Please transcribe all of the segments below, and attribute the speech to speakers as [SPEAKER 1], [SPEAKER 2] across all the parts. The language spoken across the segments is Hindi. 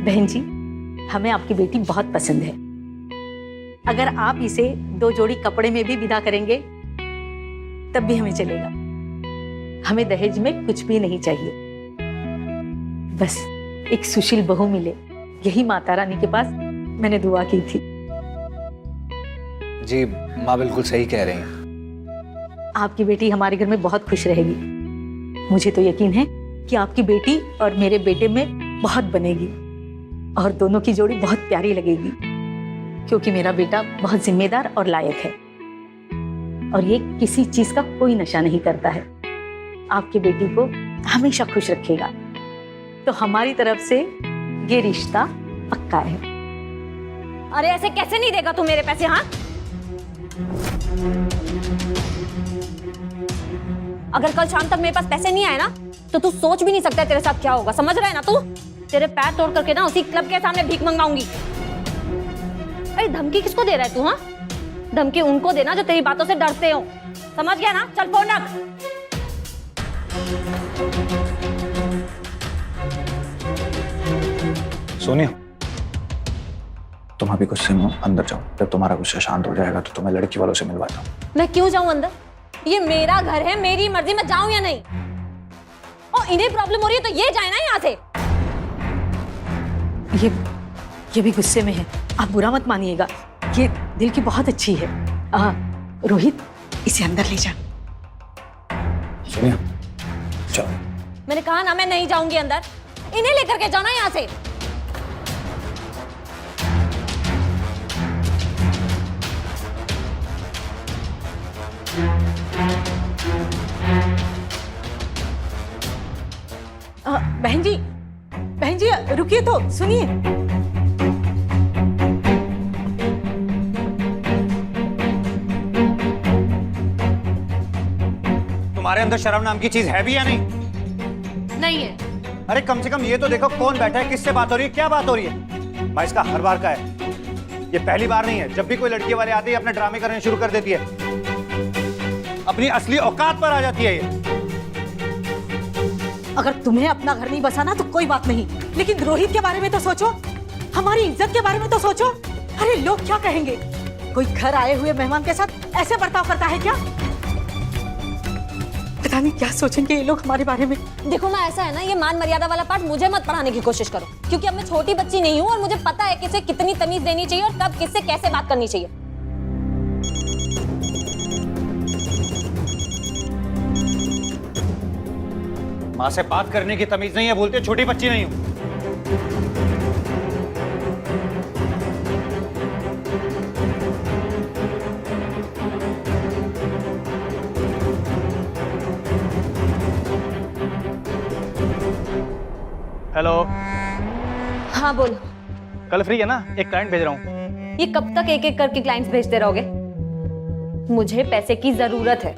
[SPEAKER 1] बहन जी, हमें आपकी बेटी बहुत पसंद है। अगर आप इसे 2 जोड़ी कपड़े में भी विदा करेंगे तब भी हमें चलेगा। हमें दहेज में कुछ भी नहीं चाहिए, बस एक सुशील बहू मिले, यही माता रानी के पास मैंने दुआ की थी।
[SPEAKER 2] जी माँ बिल्कुल सही कह रही हैं।
[SPEAKER 1] आपकी बेटी हमारे घर में बहुत खुश रहेगी। मुझे तो यकीन है कि आपकी बेटी और मेरे बेटे में बहुत बनेगी और दोनों की जोड़ी बहुत प्यारी लगेगी, क्योंकि मेरा बेटा बहुत जिम्मेदार और लायक है और ये किसी चीज का कोई नशा नहीं करता है। आपकी बेटी को हमेशा खुश रखेगा। तो हमारी तरफ से ये रिश्ता पक्का है।
[SPEAKER 3] अरे ऐसे कैसे नहीं देगा तू मेरे पैसे? हाँ, अगर कल शाम तक मेरे पास पैसे नहीं आए ना तो तू सोच भी नहीं सकता तेरे साथ क्या होगा। समझ रहा है ना तू? तेरे पैर तोड़ करके ना उसी क्लब के सामने भीख मंगाऊंगी। अरे धमकी किसको दे रहा है तू? हाँ, धमकी उनको देना जो तेरी बातों से डरते हो। समझ गया ना? चल फोन रख।
[SPEAKER 2] सोनिया, तुम अभी कुछ सुनो, अंदर जाओ। जब तुम्हारा गुस्सा शांत हो जाएगा तो तुम्हें लड़की वालों से मिलवाता हूँ।
[SPEAKER 3] मैं क्यों जाऊं अंदर? ये मेरा घर है, मेरी मर्जी, मैं जाऊं या नहीं। और इन्हें प्रॉब्लम हो रही है तो ये जाए ना यहाँ से।
[SPEAKER 1] ये भी गुस्से में है, आप बुरा मत मानिएगा। ये दिल की बहुत अच्छी है। रोहित, इसे अंदर ले जा।
[SPEAKER 2] सोनिया चलो।
[SPEAKER 3] मैंने कहा ना मैं नहीं जाऊंगी अंदर। इन्हें लेकर के जाओ ना यहाँ से।
[SPEAKER 1] बहन जी रुकिए तो सुनिए।
[SPEAKER 4] तुम्हारे अंदर शर्म नाम की चीज है भी या नहीं?
[SPEAKER 3] नहीं है।
[SPEAKER 4] अरे कम से कम ये तो देखो कौन बैठा है, किससे बात हो रही है, क्या बात हो रही है। भाई इसका हर बार का है, ये पहली बार नहीं है। जब भी कोई लड़की वाले आते हैं अपने ड्रामे करने शुरू कर देती है, अपनी असली औकात पर आ जाती है ये।
[SPEAKER 1] अगर तुम्हें अपना घर नहीं बसाना तो कोई बात नहीं, लेकिन रोहित के बारे में तो सोचो, हमारी इज्जत के बारे में तो सोचो। अरे लोग क्या कहेंगे? कोई घर आए हुए मेहमान के साथ ऐसे बर्ताव करता है क्या? पता नहीं क्या सोचेंगे ये लोग हमारे बारे में।
[SPEAKER 3] देखो ना, ऐसा है ना, ये मान मर्यादा वाला पाठ मुझे मत पढ़ाने की कोशिश करो, क्योंकि अब मैं छोटी बच्ची नहीं हूँ और मुझे पता है किसे कितनी तमीज देनी चाहिए और कब किससे कैसे बात करनी चाहिए।
[SPEAKER 4] माँ से बात करने की तमीज नहीं है, बोलते छोटी बच्ची नहीं हूँ।
[SPEAKER 5] हेलो।
[SPEAKER 3] हाँ बोल।
[SPEAKER 5] कल फ्री है ना? एक क्लाइंट भेज रहा हूँ।
[SPEAKER 3] ये कब तक एक एक करके क्लाइंट्स भेजते रहोगे? मुझे पैसे की जरूरत है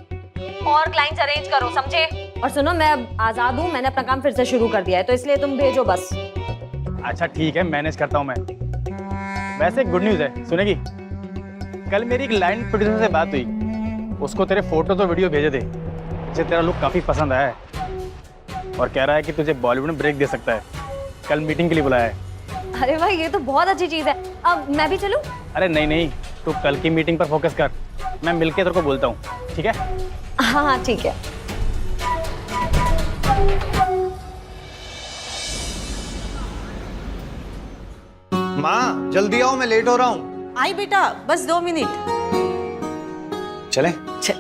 [SPEAKER 3] और क्लाइंट्स अरेंज करो, समझे? और सुनो, मैं अब आजाद हूँ, मैंने अपना काम फिर से शुरू कर दिया है, तो इसलिए तुम भेजो बस।
[SPEAKER 5] अच्छा ठीक है, मैनेज करता हूँ मैं। वैसे एक गुड न्यूज़ है, सुनेगी? कल मेरी एक लाइन प्रोड्यूसर से बात हुई, उसको तेरे फोटो तो वीडियो भेजे थे, मुझे तेरा लुक काफ़ी पसंद आया है और कह रहा है कि तुझे बॉलीवुड में ब्रेक दे सकता है। कल मीटिंग के लिए बुलाया है।
[SPEAKER 3] अरे भाई, ये तो बहुत अच्छी चीज है। अब मैं भी चलूं?
[SPEAKER 5] अरे नहीं नहीं, तू कल की मीटिंग पर फोकस कर, मैं मिलके तेरे को बोलता हूँ, ठीक है?
[SPEAKER 3] हाँ हाँ ठीक है।
[SPEAKER 4] माँ जल्दी आओ, मैं लेट हो रहा हूँ।
[SPEAKER 1] आई बेटा, बस 2 मिनट।
[SPEAKER 2] चलें?
[SPEAKER 1] चल।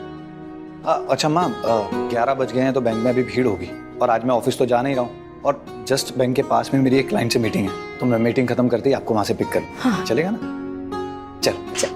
[SPEAKER 2] अच्छा माँ, 11 बज गए हैं तो बैंक में अभी भीड़ होगी और आज मैं ऑफिस तो जा नहीं रहा हूँ और जस्ट बैंक के पास में मेरी एक क्लाइंट से मीटिंग है, तो मैं मीटिंग खत्म करते ही आपको वहां से पिक कर लूँ।
[SPEAKER 1] हाँ।
[SPEAKER 2] चलेगा ना? चल चल।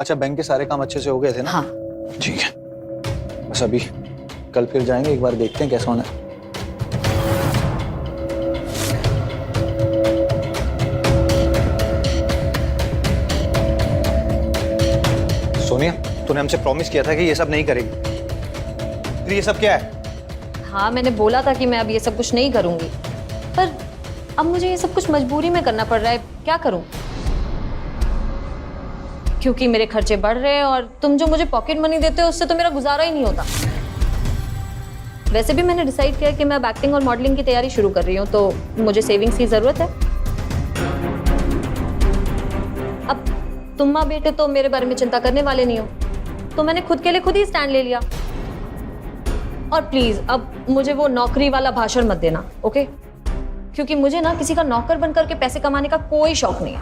[SPEAKER 2] अच्छा, बैंक के सारे काम अच्छे से हो गए थे ना?
[SPEAKER 1] हाँ।
[SPEAKER 2] ठीक है, बस अभी कल फिर जाएंगे, एक बार देखते हैं कैसा होना है। सोनिया, तूने हमसे प्रॉमिस किया था कि ये सब नहीं करेगी, फिर ये सब क्या है?
[SPEAKER 3] हाँ, मैंने बोला था कि मैं अब ये सब कुछ नहीं करूंगी, पर अब मुझे ये सब कुछ मजबूरी में करना पड़ रहा है। क्या करूं? क्योंकि मेरे खर्चे बढ़ रहे हैं और तुम जो मुझे पॉकेट मनी देते हो उससे तो मेरा गुजारा ही नहीं होता। वैसे भी मैंने डिसाइड किया कि मैं अब एक्टिंग और मॉडलिंग की तैयारी शुरू कर रही हूँ, तो मुझे सेविंग्स की जरूरत है। अब तुम माँ बेटे तो मेरे बारे में चिंता करने वाले नहीं हो, तो मैंने खुद के लिए खुद ही स्टैंड ले लिया। और प्लीज अब मुझे वो नौकरी वाला भाषण मत देना, ओके? क्योंकि मुझे ना किसी का नौकर बन करके पैसे कमाने का कोई शौक नहीं है।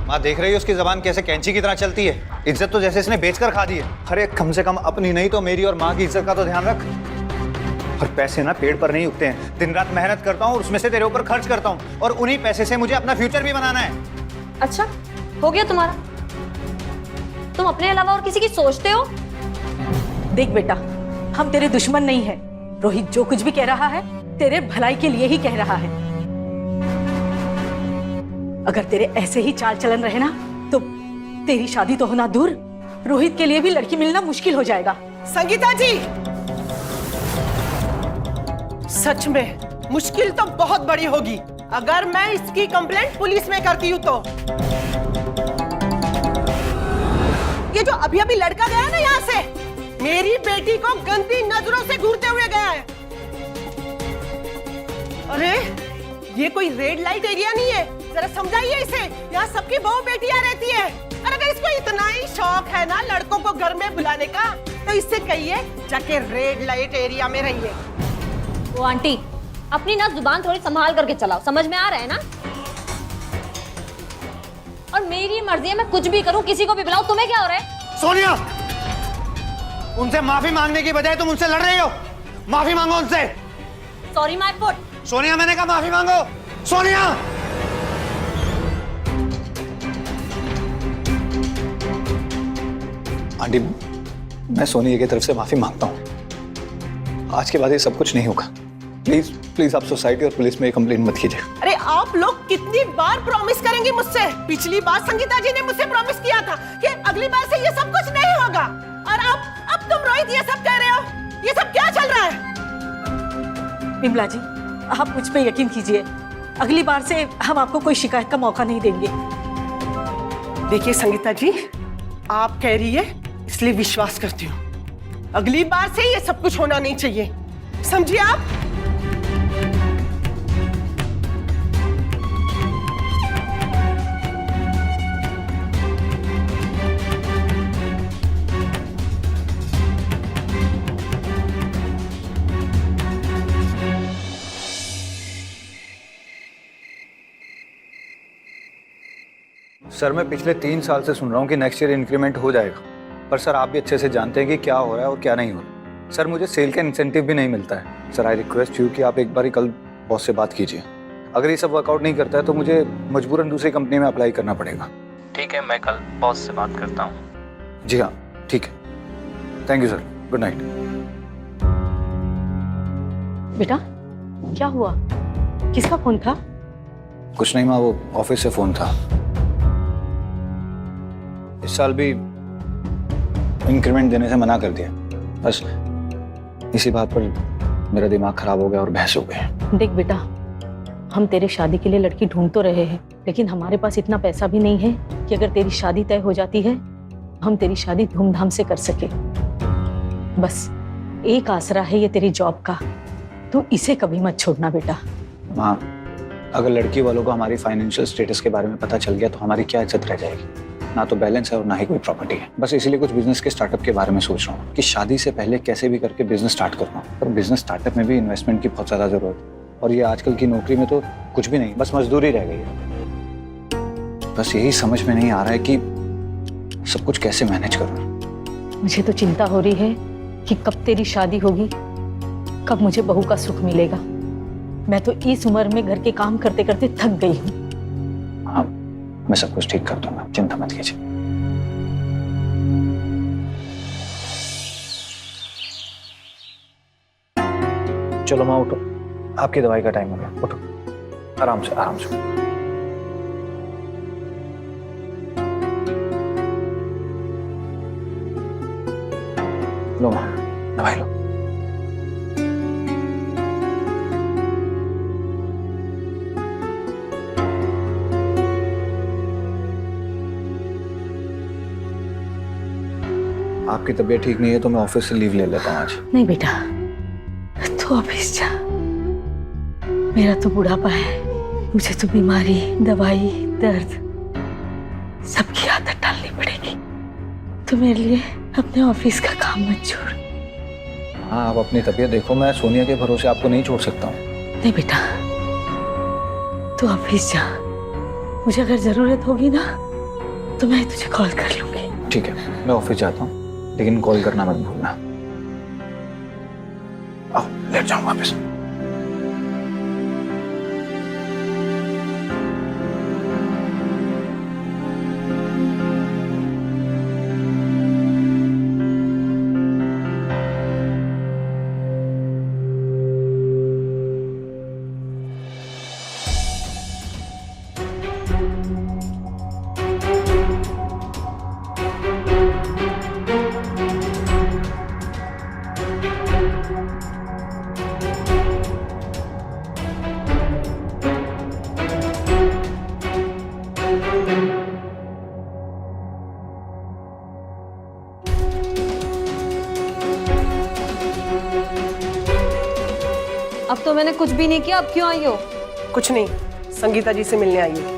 [SPEAKER 4] माँ, देख रही है उसकी जबान कैसे कैंची की तरह चलती है। इज्जत तो जैसे इसने बेचकर खा दी है। अरे कम से कम अपनी नहीं तो मेरी और माँ की इज्जत का तो ध्यान रख। और पैसे ना पेड़ पर नहीं उगते हैं। दिन रात मेहनत करता हूँ और उसमें से तेरे ऊपर खर्च करता हूँ, और उन्हीं पैसे से मुझे अपना फ्यूचर भी बनाना है।
[SPEAKER 3] अच्छा, हो गया तुम्हारा? तुम अपने अलावा और किसी की सोचते हो?
[SPEAKER 1] देख बेटा, हम तेरे दुश्मन नहीं है। रोहित जो कुछ भी कह रहा है तेरे भलाई के लिए ही कह रहा है। अगर तेरे ऐसे ही चाल चलन रहे ना तो तेरी शादी तो होना दूर, रोहित के लिए भी लड़की मिलना मुश्किल हो जाएगा।
[SPEAKER 6] संगीता जी, सच में मुश्किल तो बहुत बड़ी होगी अगर मैं इसकी कंप्लेंट पुलिस में करती हूँ तो। ये जो अभी अभी लड़का गया ना यहाँ से, मेरी बेटी को गंदी नजरों से घूरते हुए गया है। अरे ये कोई रेड लाइट एरिया नहीं है, जरा समझाइए इसे। यहाँ सबकी बहू बेटियां रहती है, और अगर इसको इतना ही शौक है ना लड़कों को घर में बुलाने का, तो इससे कहिए जाके रेड लाइट एरिया में रहिए।
[SPEAKER 3] वो आंटी, अपनी ना जुबान थोड़ी संभाल करके चलाओ, समझ में आ रहा है ना? और मेरी मर्जी है, मैं कुछ भी करूं, किसी को भी बुलाऊं, तुम्हें क्या हो रहा है?
[SPEAKER 4] सोनिया, उनसे माफी मांगने की बजाय तुम उनसे लड़ रही हो। माफी मांगो उनसे।
[SPEAKER 3] Sorry my foot.
[SPEAKER 4] सोनिया, मैंने कहा माफी मांगो। सोनिया,
[SPEAKER 2] आंटी, मैं सोनिया की तरफ से माफी मांगता हूँ। आज के बाद ये सब कुछ नहीं होगा। प्लीज प्लीज आप सोसाइटी और पुलिस में कंप्लेंट मत कीजिए।
[SPEAKER 6] अरे आप लोग कितनी बार प्रॉमिस करेंगे मुझसे? पिछली बार संगीता जी ने मुझसे प्रॉमिस किया था कि अगली बार से ये सब कुछ नहीं होगा, और अब तुम रोहित ये सब कह रहे हो। ये सब क्या चल रहा है?
[SPEAKER 1] विमला जी, आप मुझ पे यकीन कीजिए, अगली बार से हम आपको कोई शिकायत का मौका नहीं देंगे।
[SPEAKER 6] देखिए संगीता जी, आप कह रही है इसलिए विश्वास करती हूँ। अगली बार से ये सब कुछ होना नहीं चाहिए, समझिए आप?
[SPEAKER 2] सर, मैं पिछले 3 साल से सुन रहा हूँ कि नेक्स्ट ईयर इंक्रीमेंट हो जाएगा, पर सर आप भी अच्छे से जानते हैं कि क्या हो रहा है और क्या नहीं हो रहा। सर, मुझे सेल का इंसेंटिव भी नहीं मिलता है। सर, आई रिक्वेस्ट यू कि आप एक बार कल बॉस से बात कीजिए। अगर ये सब वर्कआउट नहीं करता है तो मुझे मजबूरन दूसरी कंपनी में अप्लाई करना पड़ेगा।
[SPEAKER 7] ठीक है, मैं कल बॉस से बात करता हूँ।
[SPEAKER 2] जी हाँ, ठीक है। Thank you sir, good night.
[SPEAKER 1] बेटा, क्या हुआ? किसका फोन था?
[SPEAKER 2] कुछ नहीं माँ, वो ऑफिस से फोन था। इस साल भी इंक्रीमेंट देने से मना कर दिया। बस इसी बात पर मेरा दिमाग खराब हो गया और बहस हो गई।
[SPEAKER 1] देख बेटा, हम तेरे शादी के लिए लड़की ढूंढ तो रहे हैं, लेकिन हमारे पास इतना पैसा भी नहीं है कि अगर तेरी शादी तय हो जाती है हम तेरी शादी धूमधाम से कर सके। बस एक आसरा है ये तेरी जॉब का, तू इसे कभी मत छोड़ना बेटा।
[SPEAKER 2] माँ, अगर लड़की वालों को हमारी फाइनेंशियल स्टेटस के बारे में पता चल गया तो हमारी क्या इज्जत रह जाएगी? ना तो बैलेंस है और ना ही कोई प्रॉपर्टी है। बस इसीलिए कुछ बिजनेस के स्टार्टअप के बारे में सोच रहा हूँ कि शादी से पहले कैसे भी करके बिजनेस स्टार्ट करूँ। पर बिजनेस स्टार्टअप में भी इन्वेस्टमेंट की बहुत ज़्यादा जरूरत है, और ये आजकल की नौकरी में तो कुछ भी नहीं, बस मजदूरी रह गई है। बस यही समझ में नहीं आ रहा है कि सब कुछ कैसे मैनेज करूँ।
[SPEAKER 1] मुझे तो चिंता हो रही है कि कब तेरी शादी होगी, कब मुझे बहू का सुख मिलेगा। मैं तो इस उम्र में घर के काम करते करते थक गई हूँ।
[SPEAKER 2] हाँ, मैं सब कुछ ठीक कर दूंगा, चिंता मत कीजिए। चलो माँ उठो, आपकी दवाई का टाइम हो गया, उठो आराम से आराम से। लो माँ दवाई लो। आपकी तबीयत ठीक नहीं है तो मैं ऑफिस से लीव ले लेता हूँ आज।
[SPEAKER 1] नहीं बेटा, तू ऑफिस जा। मेरा तो बुढ़ापा है, मुझे तो बीमारी, दवाई, दर्द सबकी आदत डालनी पड़ेगी। तो मेरे लिए अपने ऑफिस का काम मत छोड़।
[SPEAKER 2] हाँ आप अपनी तबीयत देखो, मैं सोनिया के भरोसे आपको नहीं छोड़ सकता हूँ।
[SPEAKER 1] नहीं बेटा, तू ऑफिस जा। मुझे अगर जरूरत होगी ना तो मैं तुझे कॉल कर लूंगी।
[SPEAKER 2] ठीक है, मैं ऑफिस जाता हूँ, लेकिन कॉल करना मत भूलना। आओ लेट जाऊँ वापस।
[SPEAKER 3] अब तो मैंने कुछ भी नहीं किया, अब क्यों आई हो?
[SPEAKER 6] कुछ नहीं, संगीता जी से मिलने आई हूँ।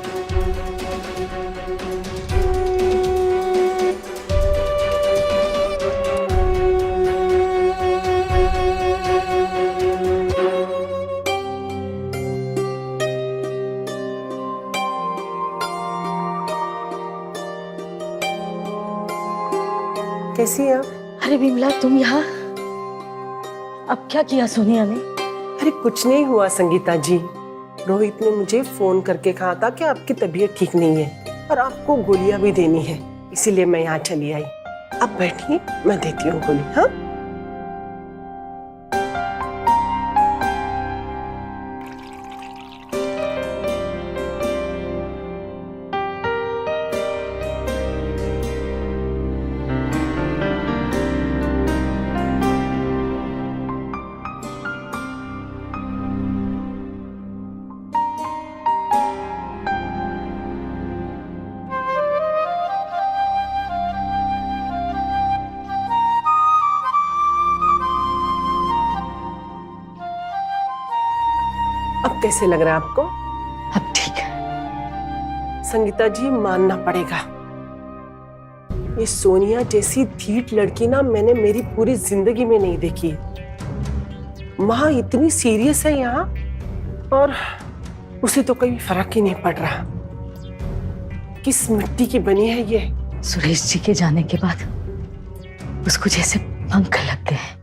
[SPEAKER 6] कैसी है आप?
[SPEAKER 1] अरे विमला, तुम यहाँ? अब क्या किया सोनिया ने?
[SPEAKER 6] अरे कुछ नहीं हुआ संगीता जी, रोहित ने मुझे फोन करके कहा था कि आपकी तबीयत ठीक नहीं है और आपको गोलियां भी देनी है, इसीलिए मैं यहाँ चली आई। अब बैठिए, मैं देती हूँ गोली। हाँ अब कैसे लग रहा है आपको?
[SPEAKER 1] अब ठीक है।
[SPEAKER 6] संगीता जी मानना पड़ेगा, ये सोनिया जैसी धीट लड़की ना मैंने मेरी पूरी जिंदगी में नहीं देखी। माँ इतनी सीरियस है यहाँ और उसे तो कोई फर्क ही नहीं पड़ रहा। किस मिट्टी की बनी है ये?
[SPEAKER 1] सुरेश जी के जाने के बाद उसको जैसे पंख लग गए हैं।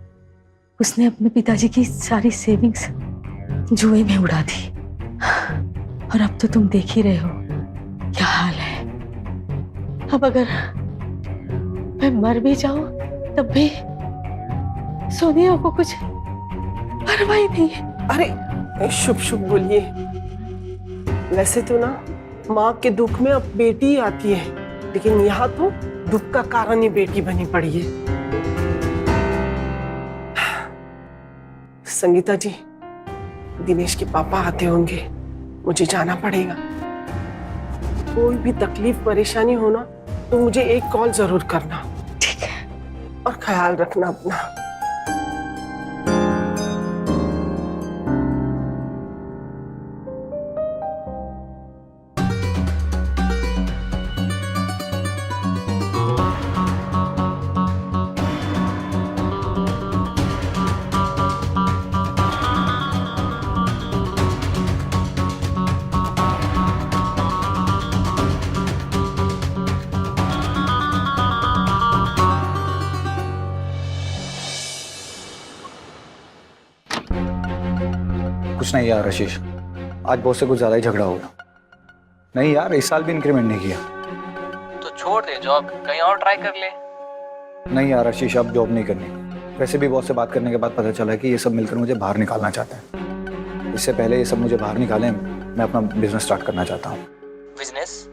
[SPEAKER 1] उसने अपने पिताजी की सारी सेविंग्स जुए में उड़ा दी और अब तो तुम देख ही रहे हो क्या हाल है। अब अगर मैं मर भी जाऊं तब भी सोनिया को कुछ परवाह ही नहीं है।
[SPEAKER 6] अरे शुभ शुभ बोलिए। वैसे तो ना माँ के दुख में अब बेटी ही आती है, लेकिन यहाँ तो दुख का कारण ही बेटी बनी पड़ी है। संगीता जी, दिनेश के पापा आते होंगे, मुझे जाना पड़ेगा। कोई भी तकलीफ परेशानी होना तो मुझे एक कॉल जरूर करना।
[SPEAKER 1] ठीक है।
[SPEAKER 6] और ख्याल रखना अपना।
[SPEAKER 2] कुछ नहीं यार आशीष, आज बॉस से कुछ ज्यादा ही झगड़ा हो गया। नहीं यार, इस साल भी इंक्रीमेंट नहीं किया।
[SPEAKER 7] तो छोड़ दे जॉब, कहीं और ट्राई कर ले।
[SPEAKER 2] नहीं यार आशीष, अब जॉब नहीं करनी। वैसे भी बॉस से बात करने के बाद पता चला है कि ये सब मिलकर मुझे बाहर निकालना चाहते हैं। इससे पहले ये सब मुझे बाहर निकालें, मैं अपना बिजनेस स्टार्ट करना चाहता हूँ।
[SPEAKER 7] बिजनेस?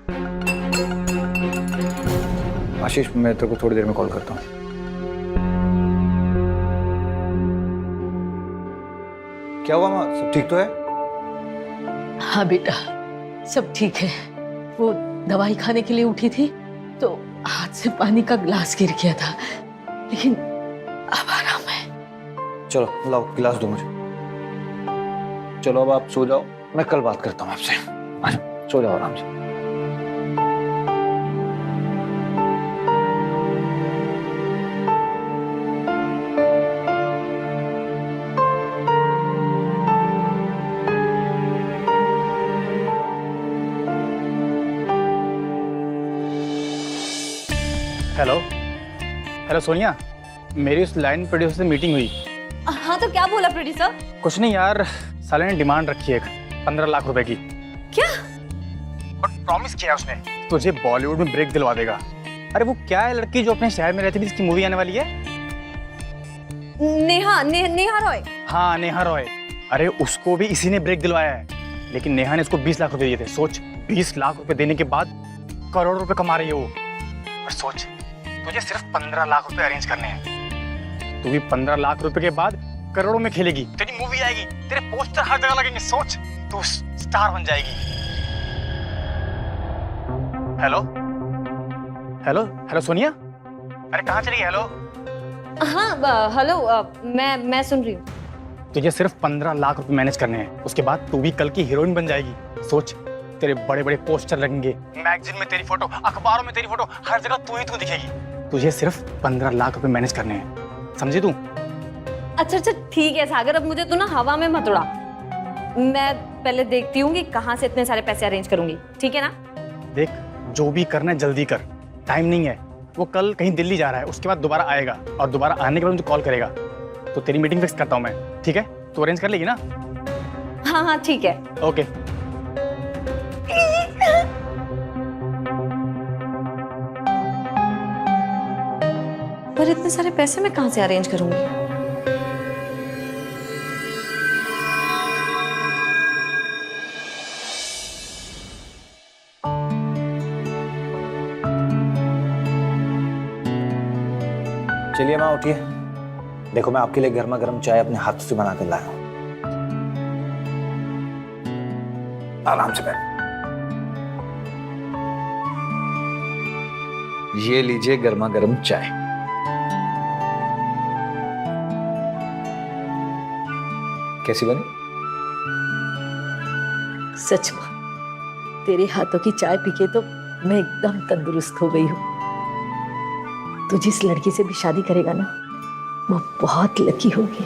[SPEAKER 2] आशीष, मैं तेरे को थोड़ी देर में कॉल करता हूँ। क्या हुआ माँ, सब ठीक तो है?
[SPEAKER 1] हाँ बेटा, सब ठीक है। वो दवाई खाने के लिए उठी थी तो हाथ से पानी का ग्लास गिर गया था, लेकिन अब आराम है।
[SPEAKER 2] चलो लाओ गिलास दो मुझे। चलो अब आप सो जाओ, मैं कल बात करता हूँ आपसे। अच्छा सो जाओ आराम से।
[SPEAKER 5] हेलो हेलो सोनिया, मेरी उस लाइन प्रोड्यूसर से मीटिंग हुई।
[SPEAKER 3] हाँ तो क्या बोला प्रोड्यूसर?
[SPEAKER 5] कुछ नहीं यार, साले ने डिमांड रखी है 15 लाख रुपए की।
[SPEAKER 3] क्या?
[SPEAKER 5] और प्रॉमिस किया उसने तुझे बॉलीवुड में ब्रेक दिलवा देगा। अरे वो क्या है लड़की जो अपने शहर में रहती थी, जिसकी मूवी आने वाली है?
[SPEAKER 3] नेहा रॉय।
[SPEAKER 5] हाँ नेहा रॉय। अरे उसको भी इसी ने ब्रेक दिलवाया है, लेकिन नेहा ने उसको 20 लाख रुपए दिए थे। सोच, 20 लाख रुपए देने के बाद करोड़ रुपए कमा रही है वो। और सोच, तुझे सिर्फ 15 लाख रुपए अरेंज करने हैं। तू भी 15 लाख रुपए के बाद करोड़ों में खेलेगी, तेरी मूवी आएगी, तेरे पोस्टर हर जगह लगेंगे। सोच, तू स्टार बन जाएगी। हेलो हेलो हेलो सोनिया, अरे कहाँ चली गई? हेलो
[SPEAKER 3] हाँ हेलो, मैं सुन रही हूँ।
[SPEAKER 5] तुझे सिर्फ 15 लाख रुपए मैनेज करने हैं, उसके बाद तू भी कल की हीरोइन बन जाएगी। सोच, तेरे बड़े बड़े पोस्टर लगेंगे, मैगजीन में तेरी फोटो, अखबारों में तेरी फोटो, हर जगह तू ही तू दिखेगी। तुझे सिर्फ 15 लाख रुपए मैनेज करने हैं, समझी तू?
[SPEAKER 3] अच्छा ठीक है सागर, अब मुझे तू ना हवा में मत उड़ा। मैं पहले देखती हूँ कि कहाँ से इतने सारे पैसे अरेंज करूंगी, ठीक है ना?
[SPEAKER 5] देख, जो भी करना है जल्दी कर, टाइम नहीं है। वो कल कहीं दिल्ली जा रहा है, उसके बाद दोबारा आएगा, और दोबारा आने के बाद मुझे कॉल करेगा। तो तेरी मीटिंग फिक्स करता हूँ मैं, ठीक है? तू अरेंज कर लेगी ना?
[SPEAKER 3] हाँ ठीक है।
[SPEAKER 5] ओके।
[SPEAKER 3] पर इतने सारे पैसे मैं कहाँ से अरेंज करूंगी?
[SPEAKER 2] चलिए माँ उठिए, देखो मैं आपके लिए गर्मा गर्म चाय अपने हाथ से बना कर लाया हूँ। आराम से बैठ। ये लीजिए गर्मा गर्म चाय। कैसी बनी?
[SPEAKER 1] सच में तेरे हाथों की चाय पी के तो मैं एकदम तंदुरुस्त हो गई हूँ। तू जिस लड़की से भी शादी करेगा ना, वो बहुत लकी होगी।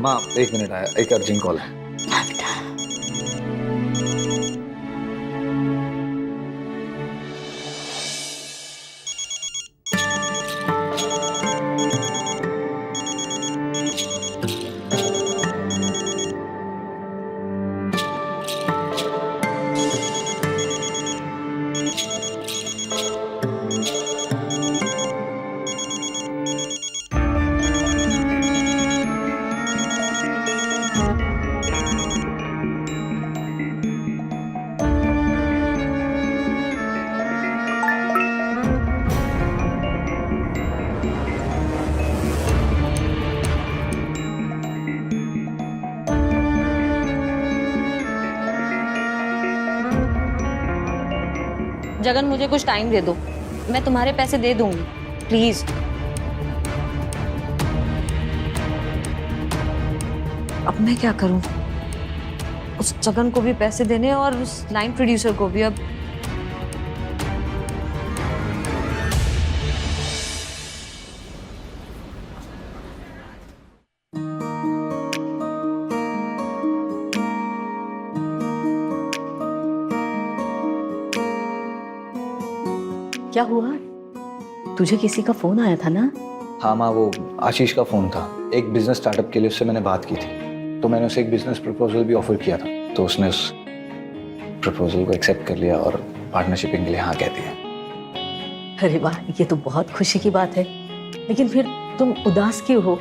[SPEAKER 2] माँ 1 मिनट आया, एक अर्जेंट कॉल है।
[SPEAKER 1] हाँ बेटा।
[SPEAKER 3] जगन मुझे कुछ टाइम दे दो, मैं तुम्हारे पैसे दे दूंगी, प्लीज। अब मैं क्या करूं? उस जगन को भी पैसे देने और उस लाइन प्रोड्यूसर को भी। अब
[SPEAKER 1] क्या हुआ? तुझे किसी का फोन आया था ना?
[SPEAKER 2] हाँ माँ, वो आशीष का फोन था। एक बिजनेस स्टार्टअप के लिए उससे मैंने बात की थी, तो मैंने उसे एक बिजनेस प्रपोजल भी ऑफर किया था। तो उसने प्रपोजल को एक्सेप्ट कर लिया और पार्टनरशिपिंग के लिए हाँ कह दिया।
[SPEAKER 1] अरे वाह, ये तो बहुत खुशी की बात है। लेकिन फिर तुम उदास क्यों हो?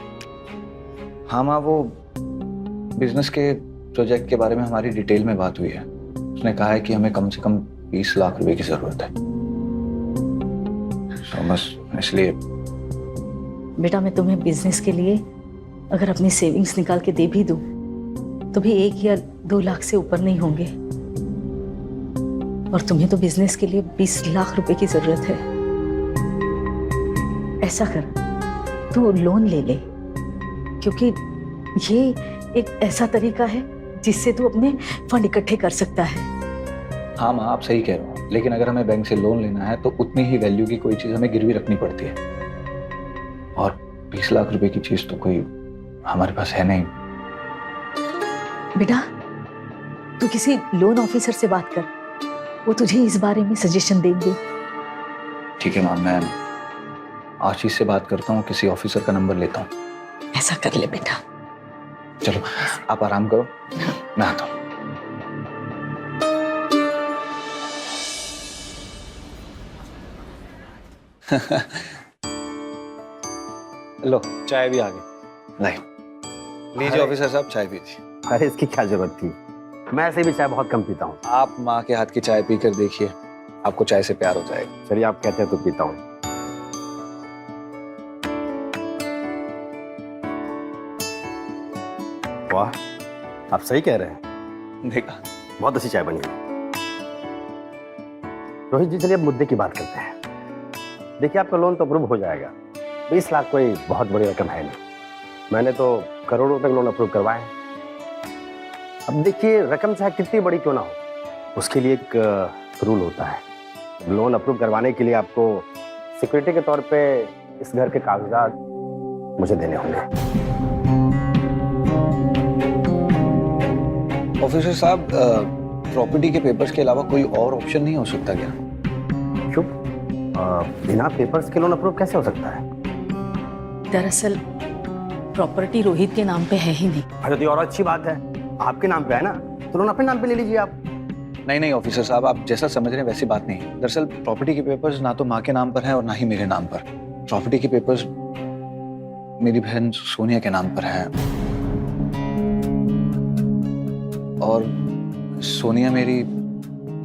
[SPEAKER 2] हाँ माँ, वो बिजनेस के प्रोजेक्ट के बारे में हमारी डिटेल में बात हुई है। उसने कहा है कि हमें कम से कम 20 लाख रुपए की जरूरत है। तो बस इसलिए।
[SPEAKER 1] बेटा, मैं तुम्हें बिजनेस के लिए अगर अपनी सेविंग्स निकाल के दे भी दूं तो भी 1 या 2 लाख से ऊपर नहीं होंगे। और तुम्हें तो बिजनेस के लिए 20 लाख रुपए की जरूरत है। ऐसा कर, तू लोन ले ले, क्योंकि ये एक ऐसा तरीका है जिससे तू अपने फंड इकट्ठे कर सकता है।
[SPEAKER 2] हाँ माँ, आप सही कह रहे हो, लेकिन अगर हमें बैंक से लोन लेना है तो उतनी ही वैल्यू की कोई चीज हमें गिरवी रखनी पड़ती है, और 20 लाख रुपए की चीज तो कोई हमारे पास है नहीं।
[SPEAKER 1] बेटा, तू किसी लोन ऑफिसर से बात कर, वो तुझे इस बारे में सजेशन देंगे।
[SPEAKER 2] ठीक है माँ, मैं आशीष से बात करता हूँ, किसी ऑफिसर का नंबर लेता हूँ।
[SPEAKER 1] ऐसा कर ले बेटा।
[SPEAKER 2] चलो आप आराम करो, मैं आता हूँ। लो, चाय भी आ गई। लाइए, लीजिए ऑफिसर साहब, चाय पीजिए।
[SPEAKER 8] अरे इसकी क्या जरूरत थी, मैं ऐसे भी चाय बहुत कम पीता हूँ।
[SPEAKER 2] आप माँ के हाथ की चाय पीकर देखिए, आपको चाय से प्यार हो जाएगा।
[SPEAKER 8] चलिए, आप कहते हैं तो पीता हूँ। वाह, आप सही कह रहे हैं,
[SPEAKER 2] देखा,
[SPEAKER 8] बहुत अच्छी चाय बनी है। रोहित जी, चलिए अब मुद्दे की बात करते हैं। देखिए, आपका लोन तो अप्रूव हो जाएगा। 20 लाख कोई बहुत बड़ी रकम है नहीं, मैंने तो करोड़ों तक लोन अप्रूव करवाए। अब देखिए, रकम चाहे कितनी बड़ी क्यों ना हो, उसके लिए एक रूल होता है। लोन अप्रूव करवाने के लिए आपको सिक्योरिटी के तौर पे इस घर के कागजात मुझे देने होंगे।
[SPEAKER 2] ऑफिसर साहब, प्रॉपर्टी के पेपर्स के अलावा कोई और ऑप्शन नहीं हो सकता क्या?
[SPEAKER 8] क्यों? बिना पेपर्स के लोन अप्रूव कैसे हो सकता है?
[SPEAKER 1] दरअसल प्रॉपर्टी रोहित के नाम पे है ही नहीं।
[SPEAKER 8] अरे तो और अच्छी बात है, आपके नाम पे है ना, तो लोन अपने नाम पे ले लीजिए आप।
[SPEAKER 2] नहीं ऑफिसर साहब, आप जैसा समझ रहे हैं वैसी बात नहीं है। दरअसल प्रॉपर्टी के पेपर्स ना तो माँ के नाम पर है और ना ही मेरे नाम पर। प्रॉपर्टी के पेपर्स मेरी बहन सोनिया के नाम पर है, और सोनिया मेरी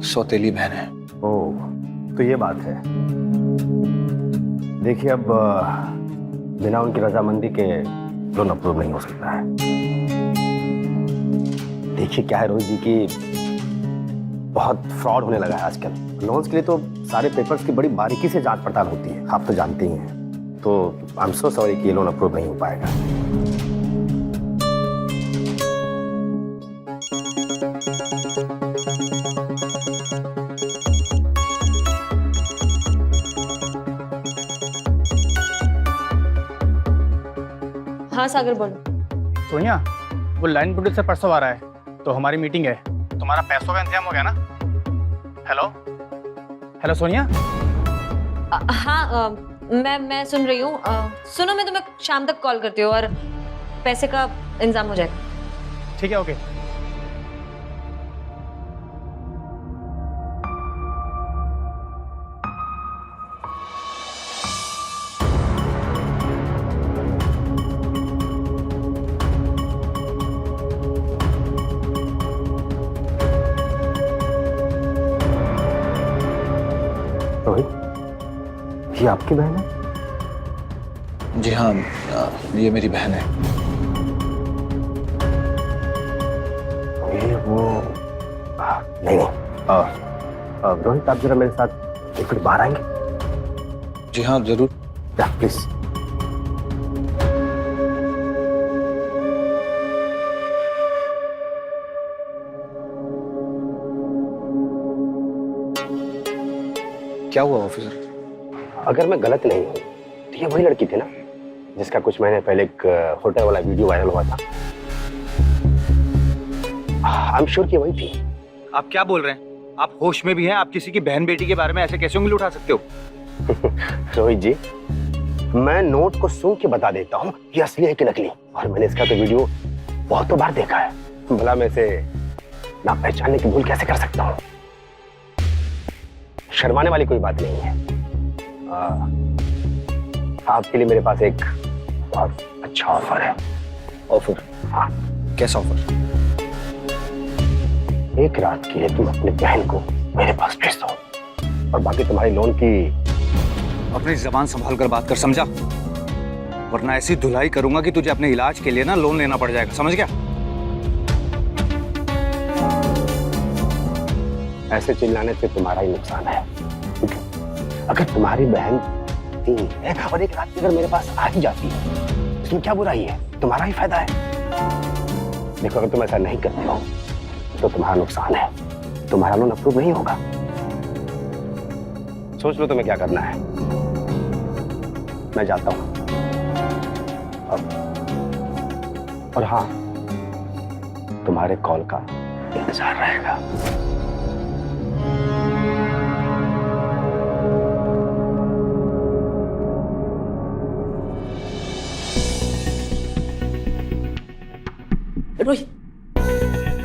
[SPEAKER 2] सौतेली बहन है।
[SPEAKER 8] ओह, तो ये बात है। देखिए, अब बिना उनकी रजामंदी के लोन अप्रूव नहीं हो सकता है। देखिए क्या है रोहित जी की बहुत फ्रॉड होने लगा है आजकल। लोन्स के लिए तो सारे पेपर्स की बड़ी बारीकी से जांच पड़ताल होती है, आप तो जानते ही हैं। तो आई एम सो सॉरी कि ये लोन अप्रूव नहीं हो पाएगा।
[SPEAKER 3] हाँ सागर, बोलो।
[SPEAKER 5] सोनिया, वो लाइन प्रोड्यूसर परसों आ रहा है, तो हमारी मीटिंग है। तुम्हारा पैसों का इंतजाम हो गया ना? हेलो सोनिया।
[SPEAKER 3] हाँ, मैं सुन रही हूँ। सुनो, मैं तुम्हें शाम तक कॉल करती हूँ और पैसे का इंतजाम हो जाएगा।
[SPEAKER 5] ठीक है, ओके।
[SPEAKER 8] रोहित, ये आपकी बहन है?
[SPEAKER 2] जी हाँ, ये मेरी बहन है।
[SPEAKER 8] ये वो नहीं रोहित, आप जरा मेरे साथ एक मिनट बाहर आएंगे?
[SPEAKER 2] जी हाँ, जरूर।
[SPEAKER 8] प्लीज।
[SPEAKER 2] क्या हुआ ऑफिसर?
[SPEAKER 8] अगर मैं गलत नहीं हूँ तो ये वही लड़की थी ना जिसका कुछ महीने पहले एक होटल वाला वीडियो वायरल हुआ था? आई एम श्योर कि वही थी।
[SPEAKER 4] आप क्या बोल रहे हैं? आप होश में भी हैं? आप किसी की बहन बेटी के बारे में ऐसे कैसे उंगली उठा सकते हो?
[SPEAKER 8] रोहित जी, मैं नोट को सूंघ के बता देता हूँ कि असली है कि नकली, और मैंने इसका तो वीडियो बहुत बार देखा है। भला मैं इसे ना पहचानने की भूल कैसे कर सकता हूँ? शर्माने वाली कोई बात नहीं है। आपके लिए मेरे पास एक बहुत अच्छा ऑफर है।
[SPEAKER 2] ऑफर?
[SPEAKER 8] हाँ,
[SPEAKER 2] कैसा ऑफर?
[SPEAKER 8] एक रात के लिए तुम अपनी बहन को मेरे पास भेज दो और बाकी तुम्हारी लोन की।
[SPEAKER 2] अपनी जबान संभाल कर बात कर, समझा? वरना ऐसी धुलाई करूंगा कि तुझे अपने इलाज के लिए ना लोन लेना पड़ जाएगा, समझ गया?
[SPEAKER 8] ऐसे चिल्लाने से तुम्हारा ही नुकसान है। अगर तुम्हारी बहन तीन है और एक रात अगर मेरे पास आ ही जाती है, इसमें क्या बुराई है? तुम्हारा ही फायदा है। देखो, अगर तुम ऐसा नहीं करते हो तो तुम्हारा नुकसान है, तुम्हारा लोन अप्रूव नहीं होगा। सोच लो तुम्हें क्या करना है। मैं जाता हूं और हाँ, तुम्हारे कॉल का इंतजार रहेगा।
[SPEAKER 1] रोहित,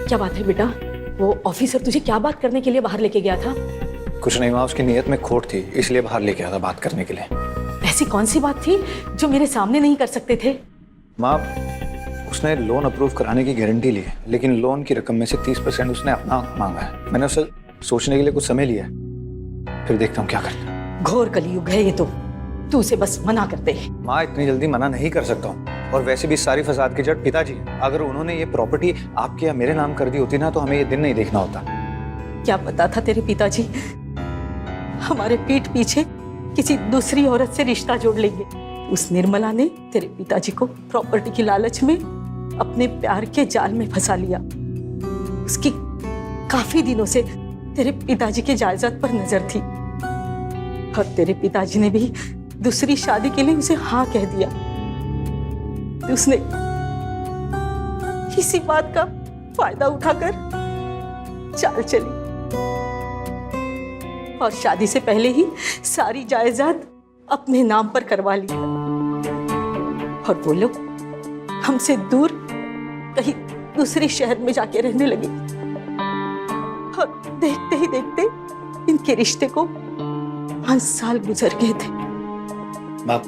[SPEAKER 1] क्या बात है बेटा? वो ऑफिसर तुझे क्या बात करने के लिए बाहर लेके गया था?
[SPEAKER 2] कुछ नहीं माँ, उसकी नीयत में खोट थी, इसलिए बाहर लेके आया था बात करने के लिए।
[SPEAKER 1] ऐसी कौन सी बात थी जो मेरे सामने नहीं कर सकते थे?
[SPEAKER 2] माँ, उसने लोन अप्रूव कराने की गारंटी ली है, लेकिन लोन की रकम में से 30% उसने अपना मांगा है। मैंने उसे सोचने के लिए कुछ समय लिया, फिर देखता हूँ क्या करता।
[SPEAKER 1] घोर कलयुग है ये तो, तू उसे बस मना कर दे।
[SPEAKER 2] माँ, इतनी जल्दी मना नहीं कर सकता हूँ, और वैसे भी सारी फसाद की जड़ पिताजी है। अगर उन्होंने ये प्रॉपर्टी आपके या मेरे नाम कर दी होती ना, तो हमें ये दिन नहीं देखना होता।
[SPEAKER 1] क्या पता था तेरे पिताजी हमारे पीठ पीछे किसी दूसरी औरत से रिश्ता जोड़ लेंगे। उस निर्मला ने तेरे पिताजी को प्रॉपर्टी की लालच में अपने प्यार के जाल में फंसा लिया। उसकी काफी दिनों से तेरे पिताजी के जायदाद पर नजर थी, और तेरे पिताजी ने भी दूसरी शादी के लिए उसे हाँ कह दिया। उसने इसी बात का फायदा उठाकर चाल चली और शादी से पहले ही सारी जायदाद अपने नाम पर करवा ली, और वो लोग हमसे दूर कहीं दूसरे शहर में जाके रहने लगे। और देखते ही देखते इनके रिश्ते को 5 साल गुजर गए थे।
[SPEAKER 2] बाप,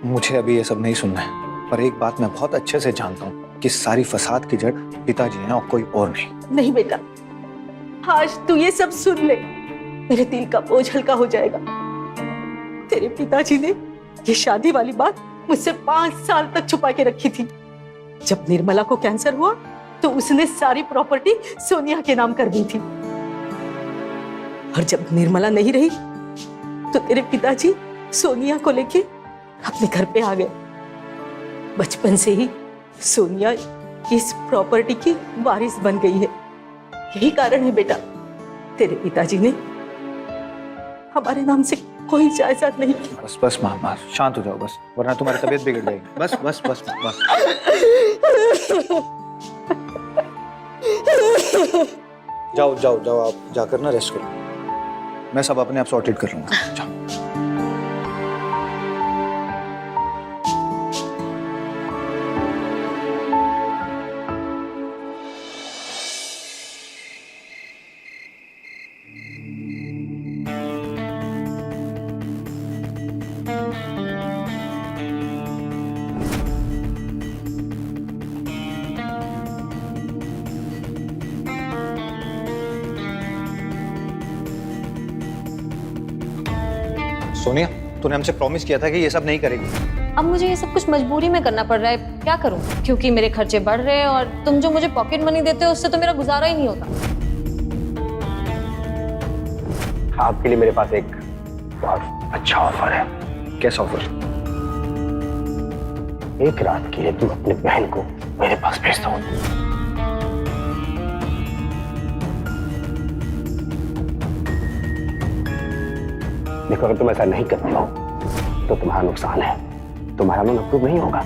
[SPEAKER 2] मुझे अभी ये सब नहीं सुनना है, पर एक बात मैं बहुत अच्छे से जानता हूँ कि सारी फसाद की जड़ पिताजी हैं और कोई और नहीं।
[SPEAKER 1] नहीं बेटा, आज तू ये सब सुन ले, मेरे दिल का बोझ हल्का हो जाएगा। तेरे पिताजी ने ये शादी वाली बात मुझसे 5 साल तक छुपा के रखी थी। जब निर्मला को कैंसर हुआ तो उसने सारी प्रॉपर्टी सोनिया के नाम कर दी थी, और जब निर्मला नहीं रही तो तेरे पिताजी सोनिया को लेके अपने घर पे आ गए। बचपन से ही सोनिया इस प्रॉपर्टी की वारिस बन गई है। यही कारण है बेटा, तेरे पिताजी ने हमारे नाम से कोई जायदाद नहीं की।
[SPEAKER 2] बस बस माँ, शांत हो जाओ बस, वरना तुम्हारी तबीयत बिगड़ जाएगी। बस बस बस बस। जाओ जाओ जाओ, आप जाकर ना रेस्ट करो, मैं सब अपने आप सॉर्टेड कर लूंगा। जाओ। सोनिया, तूने हमसे प्रॉमिस किया था कि ये सब नहीं करेगी।
[SPEAKER 3] अब मुझे ये सब कुछ मजबूरी में करना पड़ रहा है, क्या करूं? क्योंकि मेरे खर्चे बढ़ रहे हैं और तुम जो मुझे पॉकेट मनी देते हो उससे तो मेरा गुजारा ही नहीं होता।
[SPEAKER 8] आपके लिए मेरे पास एक बहुत अच्छा ऑफर है।
[SPEAKER 2] कैसा ऑफर?
[SPEAKER 8] एक रात के लिए तुम अपनी बहन को मेरे पास भेज दो। देखो, अगर तुम ऐसा नहीं करते हो तो तुम्हारा नुकसान है, तुम्हारा लोन अप्रूव नहीं होगा।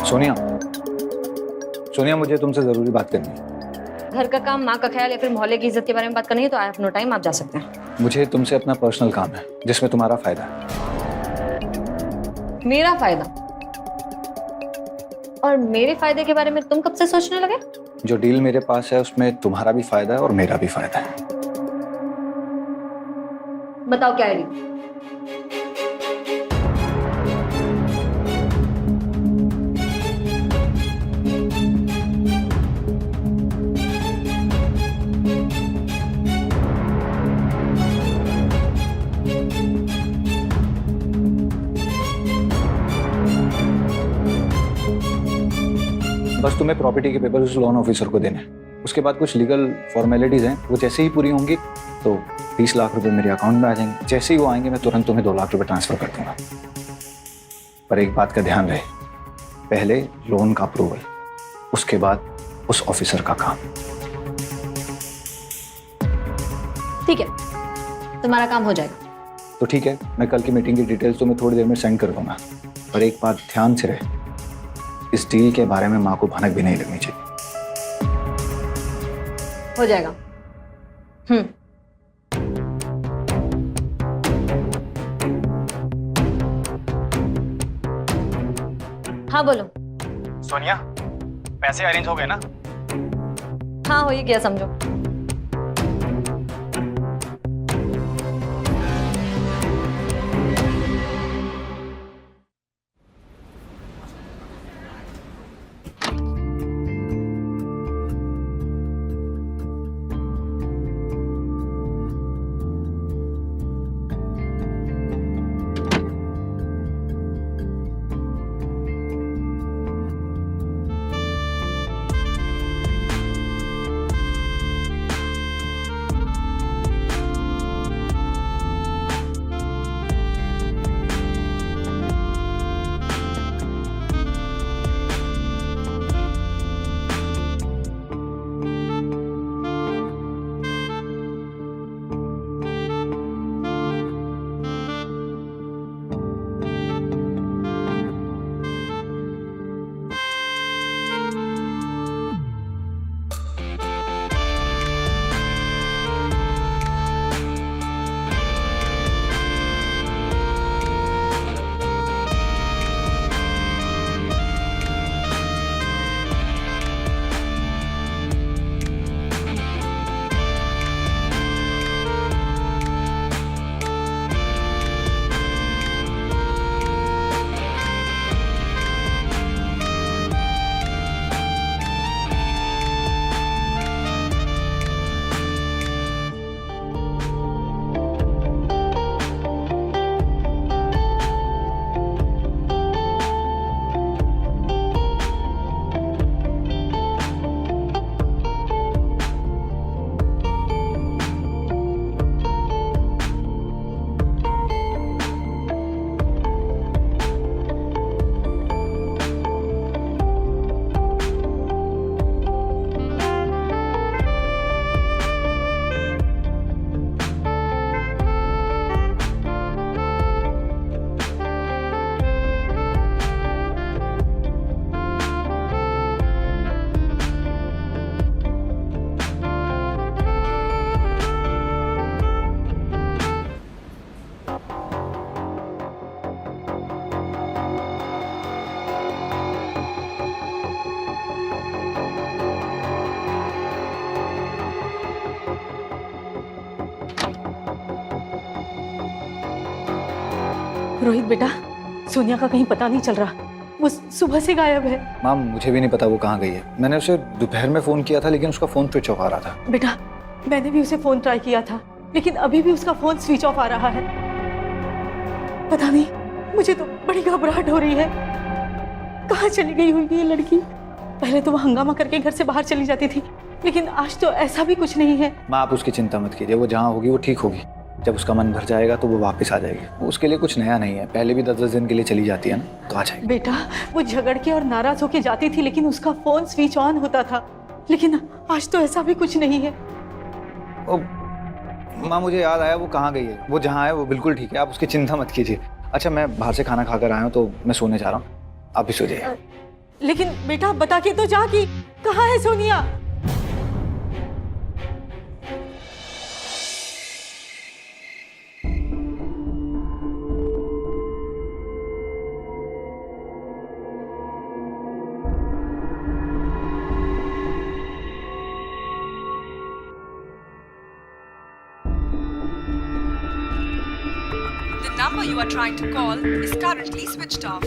[SPEAKER 2] सोनिया, सोनिया, मुझे तुमसे जरूरी बात करनी है।
[SPEAKER 3] घर का काम, माँ का ख्याल या फिर मोहल्ले की इज्जत के बारे में बात करनी है तो आई हैव नो टाइम, आप जा सकते हैं।
[SPEAKER 2] मुझे तुमसे अपना पर्सनल काम है जिसमें तुम्हारा फायदा है।
[SPEAKER 3] मेरा फायदा? और मेरे फायदे के बारे में तुम कब से सोचने लगे?
[SPEAKER 2] जो डील मेरे पास है उसमें तुम्हारा भी फायदा है और मेरा भी फायदा है।
[SPEAKER 3] बताओ क्या है डील?
[SPEAKER 2] बस तुम्हें प्रॉपर्टी के पेपर उस लोन ऑफिसर को देने, उसके बाद कुछ लीगल फॉर्मेलिटीज हैं, वो जैसे ही पूरी होंगी तो 20 लाख रुपए मेरे अकाउंट में आ जाएंगे। जैसे ही वो आएंगे मैं तुरंत तुम्हें 2 लाख रुपए ट्रांसफर कर दूंगा। पर एक बात का ध्यान रहे, पहले लोन का अप्रूवल, उसके बाद उस ऑफिसर का काम।
[SPEAKER 3] ठीक है, तुम्हारा काम हो जाएगा।
[SPEAKER 2] तो ठीक है, मैं कल की मीटिंग की डिटेल्स तुम्हें थोड़ी देर में सेंड कर दूंगा। पर एक बात ध्यान से रहे, इस डील के बारे में माँ को भनक भी नहीं लगनी चाहिए।
[SPEAKER 3] हो जाएगा। हाँ बोलो।
[SPEAKER 5] सोनिया, पैसे अरेंज हो गए ना?
[SPEAKER 3] हाँ, हो ही गया समझो।
[SPEAKER 1] रोहित बेटा, सोनिया का कहीं पता नहीं चल रहा, वो सुबह से गायब है।
[SPEAKER 2] माम, मुझे भी नहीं पता वो कहाँ गई है। मैंने उसे दोपहर में फोन किया था लेकिन उसका फोन स्विच ऑफ आ रहा था।
[SPEAKER 1] बेटा, मैंने भी उसे फोन ट्राई किया था लेकिन अभी भी उसका फोन स्विच ऑफ आ रहा है। पता नहीं, मुझे तो बड़ी घबराहट हो रही है। कहाँ चली गई होगी ये लड़की? पहले तो वो हंगामा करके घर से बाहर चली जाती थी, लेकिन आज तो ऐसा भी कुछ नहीं है।
[SPEAKER 2] माँ, आप उसकी चिंता मत कीजिए, वो जहाँ होगी वो ठीक होगी। जब उसका मन भर जाएगा तो वो वापस आ जाएगी। उसके लिए कुछ नया नहीं है, पहले भी 10-10 दिन के लिए चली जाती है ना, तो आ जाएगी।
[SPEAKER 1] बेटा, वो झगड़ के और नाराज होके जाती थी लेकिन उसका फोन स्विच ऑन होता था, लेकिन आज तो ऐसा भी कुछ नहीं है।
[SPEAKER 2] माँ, मुझे याद आया वो कहाँ गई है। वो जहाँ है वो बिल्कुल ठीक है, आप उसकी चिंता मत कीजिए। अच्छा, मैं बाहर से खाना खाकर आया हूँ तो मैं सोने जा रहा हूँ, आप भी सो जाइए।
[SPEAKER 1] लेकिन बेटा, बता के तो जा कि कहाँ है Sonia?
[SPEAKER 9] The number you are trying to call is currently switched off.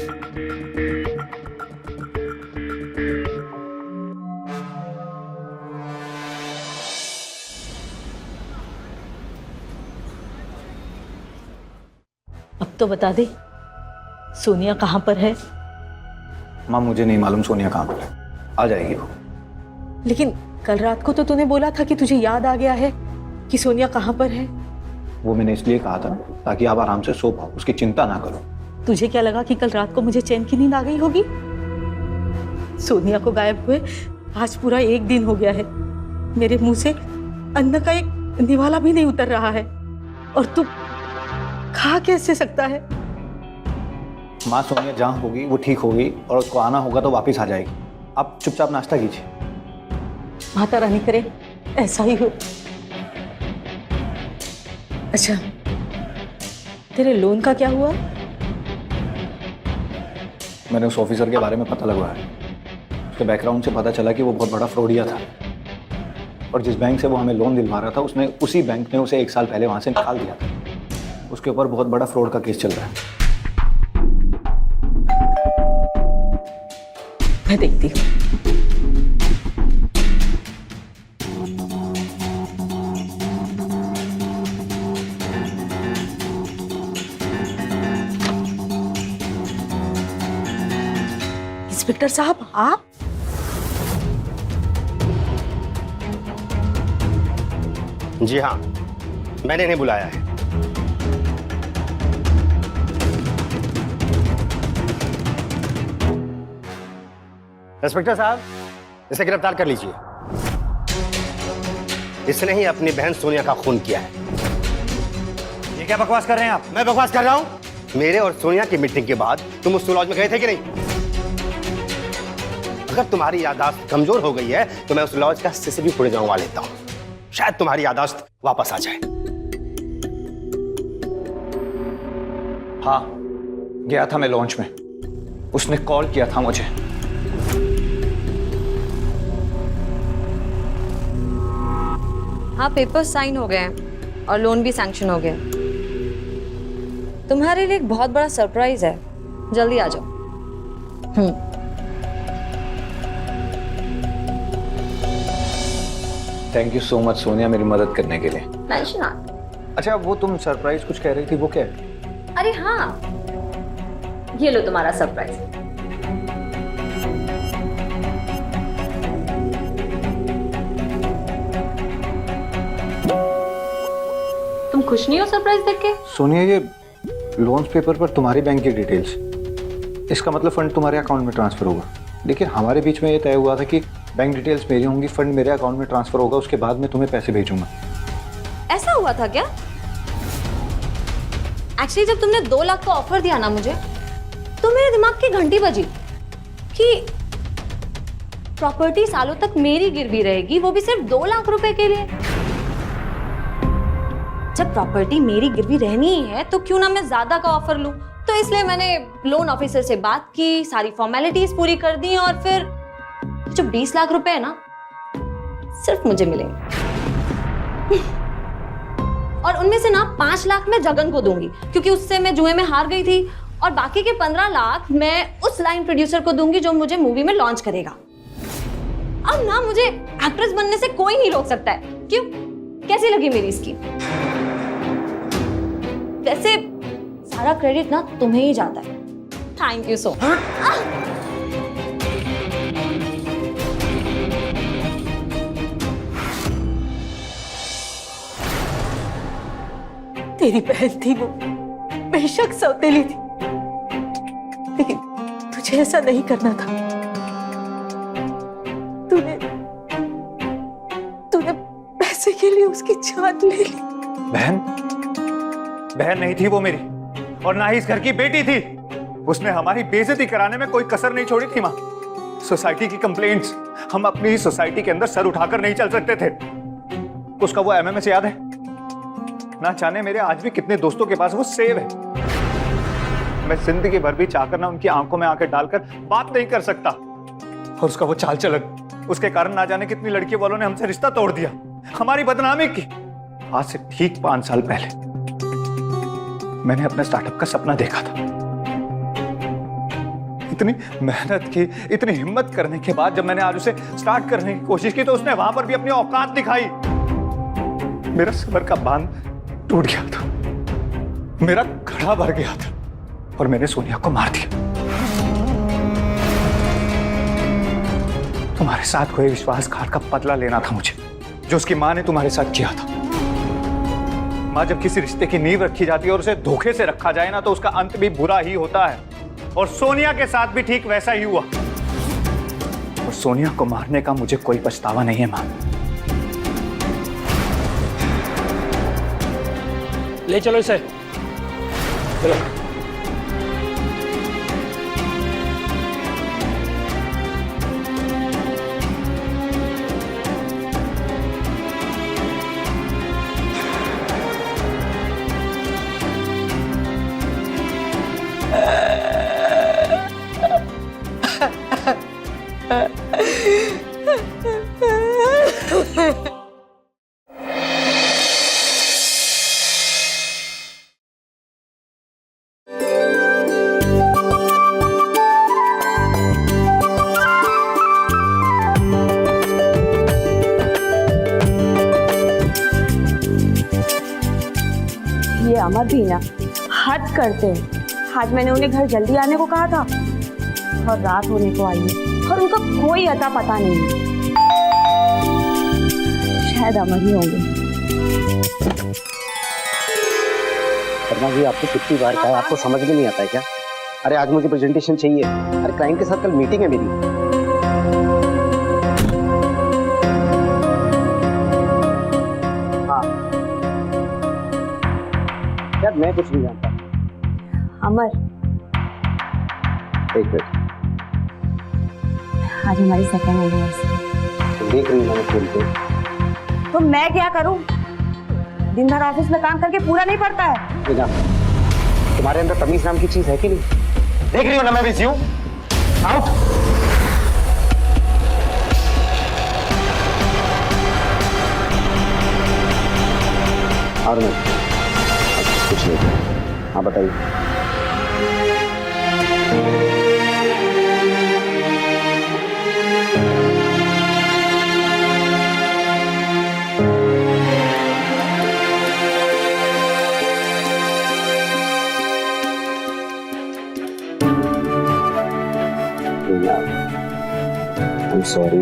[SPEAKER 1] अब तो बता दे, सोनिया कहाँ पर है?
[SPEAKER 2] माँ मुझे नहीं मालूम सोनिया कहाँ पर है, आ जाएगी वो।
[SPEAKER 1] लेकिन कल रात को तो तूने बोला था कि तुझे याद आ गया है कि सोनिया कहाँ पर है।
[SPEAKER 2] वो मैंने इसलिए कहा था ताकि आप आराम से सो पाओ, उसकी चिंता ना करो।
[SPEAKER 1] तुझे क्या लगा कि कल रात को मुझे चैन की नींद आ गई होगी? सोनिया को गायब हुए आज पूरा 1 दिन हो गया है। मेरे मुंह से अन्न का एक निवाला भी नहीं उतर रहा है, और तू खा कैसे सकता है?
[SPEAKER 2] माँ सोनिया जहाँ होगी वो ठीक होगी, और उसको आना होगा तो वापस आ जाएगी। आप चुपचाप नाश्ता कीजिए।
[SPEAKER 1] माता रानी करे ऐसा ही हो। अच्छा, तेरे लोन का क्या हुआ?
[SPEAKER 2] मैंने उस ऑफिसर के बारे में पता लगवाया। उसके बैकग्राउंड से पता चला कि वो बहुत बड़ा फ्रॉडिया था, और जिस बैंक से वो हमें लोन दिलवा रहा था उसने उसी बैंक ने उसे 1 साल पहले वहां से निकाल दिया था। उसके ऊपर बहुत बड़ा फ्रॉड का केस चल रहा है।
[SPEAKER 1] मैं देखती हूँ। इंस्पेक्टर साहब, आप?
[SPEAKER 8] जी हाँ, मैंने इन्हें बुलाया है। इंस्पेक्टर साहब, इसे गिरफ्तार कर लीजिए। इसने ही अपनी बहन सोनिया का खून किया है।
[SPEAKER 4] ये क्या बकवास कर रहे हैं आप?
[SPEAKER 8] मैं बकवास कर रहा हूं? मेरे और सोनिया की मीटिंग के बाद तुम उस लॉज में गए थे कि नहीं? अगर तुम्हारी याददाश्त कमजोर हो गई है तो मैं उस लॉज का सीसीटीवी फुटेज मंगवा लेता हूं, शायद तुम्हारी याददाश्त वापस आ जाए।
[SPEAKER 2] हाँ, गया था मैं लॉन्च में। उसने कॉल किया था मुझे।
[SPEAKER 3] हाँ, पेपर साइन हो गए हैं और लोन भी सैंक्शन हो गया। तुम्हारे लिए एक बहुत बड़ा सरप्राइज है, जल्दी आ जाओ।
[SPEAKER 2] Thank you so much Sonia, मेरी मदद करने के लिए।
[SPEAKER 3] टेंशन ना।
[SPEAKER 2] अच्छा, वो तुम सरप्राइज कुछ कह रही थी, वो क्या है?
[SPEAKER 3] अरे हाँ, ये लो तुम्हारा सरप्राइज। तुम खुश नहीं हो सरप्राइज देख के?
[SPEAKER 2] सोनिया, ये लोन पेपर पर तुम्हारी बैंक की डिटेल्स, इसका मतलब फंड तुम्हारे अकाउंट में ट्रांसफर होगा। लेकिन हमारे बीच में ये तय हुआ था कि बैंक डिटेल्स मेरी होंगी, फंड मेरे अकाउंट में ट्रांसफर होगा, उसके बाद मैं तुम्हें पैसे भेजूंगा।
[SPEAKER 3] ऐसा हुआ था क्या? एक्चुअली जब तुमने 2 लाख का ऑफर दिया ना मुझे, तो मेरे दिमाग की घंटी बजी कि प्रॉपर्टी सालों तक मेरी गिरवी रहेगी, वो भी सिर्फ 2 लाख रुपए के लिए। जब प्रॉपर्टी मेरी गिरवी रहनी ही है तो क्यों ना मैं ज्यादा का ऑफर लूं। तो इसलिए मैंने लोन ऑफिसर से बात की, सारी फॉर्मेलिटीज पूरी कर दी, और फिर जो 20 लाख रुपए है ना, सिर्फ मुझे मिलेंगे। और उनमें से ना 5 लाख मैं जगन को दूंगी, क्योंकि उससे मैं जुए में हार गई थी, और बाकी के 15 लाख मैं उस लाइन प्रोड्यूसर को दूंगी जो मुझे मूवी में लॉन्च करेगा। अब ना मुझे एक्ट्रेस बनने से कोई नहीं रोक सकता है। क्यों? कैसी लगी मेरी स्कीम? वैसे सारा क्रेडिट ना तुम्हें ही जाता है। Thank you so much.
[SPEAKER 1] तेरी बहन थी वो, बेशक सौतेली थी, लेकिन तुझे ऐसा नहीं करना था। तूने पैसे के लिए उसकी जान ले ली।
[SPEAKER 4] बहन नहीं थी वो मेरी, और ना ही इस घर की बेटी थी। उसने हमारी बेइज्जती कराने में कोई कसर नहीं छोड़ी थी माँ। सोसाइटी की कंप्लेंट्स, हम अपनी ही सोसाइटी के अंदर सर उठाकर नहीं चल सकते थे। उसका वो एमएमएस याद है? ना जाने मेरे आज भी कितने दोस्तों के पास वो सेव है। मैं जिंदगी भर भी चाहकर ना उनकी आंखों में आंखें डालकर बात नहीं कर सकता। और उसका वो चाल चलन, उसके कारण ना जाने कितनी लड़की वालों ने हमसे रिश्ता तोड़ दिया, हमारी बदनामी की। आज से ठीक 5 साल पहले मैंने अपने स्टार्टअप का सपना देखा था। इतनी मेहनत की, इतनी हिम्मत करने के बाद जब मैंने आज उसे स्टार्ट करने की कोशिश की तो उसने वहां पर भी अपनी औकात दिखाई। मेरा सबर का बांध टूट गया था, मेरा घड़ा भर गया था और मैंने सोनिया को मार दिया। तुम्हारे साथ हुए विश्वासघात का बदला लेना था मुझे, जो उसकी मां ने तुम्हारे साथ किया था। मां जब किसी रिश्ते की नींव रखी जाती है और उसे धोखे से रखा जाए ना, तो उसका अंत भी बुरा ही होता है। और सोनिया के साथ भी ठीक वैसा ही हुआ। और सोनिया को मारने का मुझे कोई पछतावा नहीं है मां।
[SPEAKER 10] ले चलो इसे, चलो।
[SPEAKER 11] ये अमर भी ना हद करते हैं। आज मैंने उन्हें घर जल्दी आने को कहा था और रात होने को आई है और उनका कोई अता पता नहीं है। शायद अमर ही होंगे।
[SPEAKER 8] शर्मा जी, आपको कितनी बार कहा, आपको समझ में नहीं आता है क्या? अरे आज मुझे प्रेजेंटेशन चाहिए। अरे क्लाइंट के साथ कल मीटिंग है मेरी। हाँ यार, मैं कुछ नहीं जानता।
[SPEAKER 11] अमर,
[SPEAKER 8] एक मिनट,
[SPEAKER 11] आज हमारी सेकेंड एनिवर्सरी।
[SPEAKER 8] देख रही हूँ मैंने फोन पे।
[SPEAKER 11] तो मैं क्या करूं? दिन भर ऑफिस में काम करके पूरा नहीं पड़ता है।
[SPEAKER 8] मीना, तुम्हारे अंदर तमीज नाम की चीज है कि नहीं? देख रही हो ना मैं बिजी हूँ। आउट। और मैं कुछ नहीं। हाँ बताइए। I'm sorry.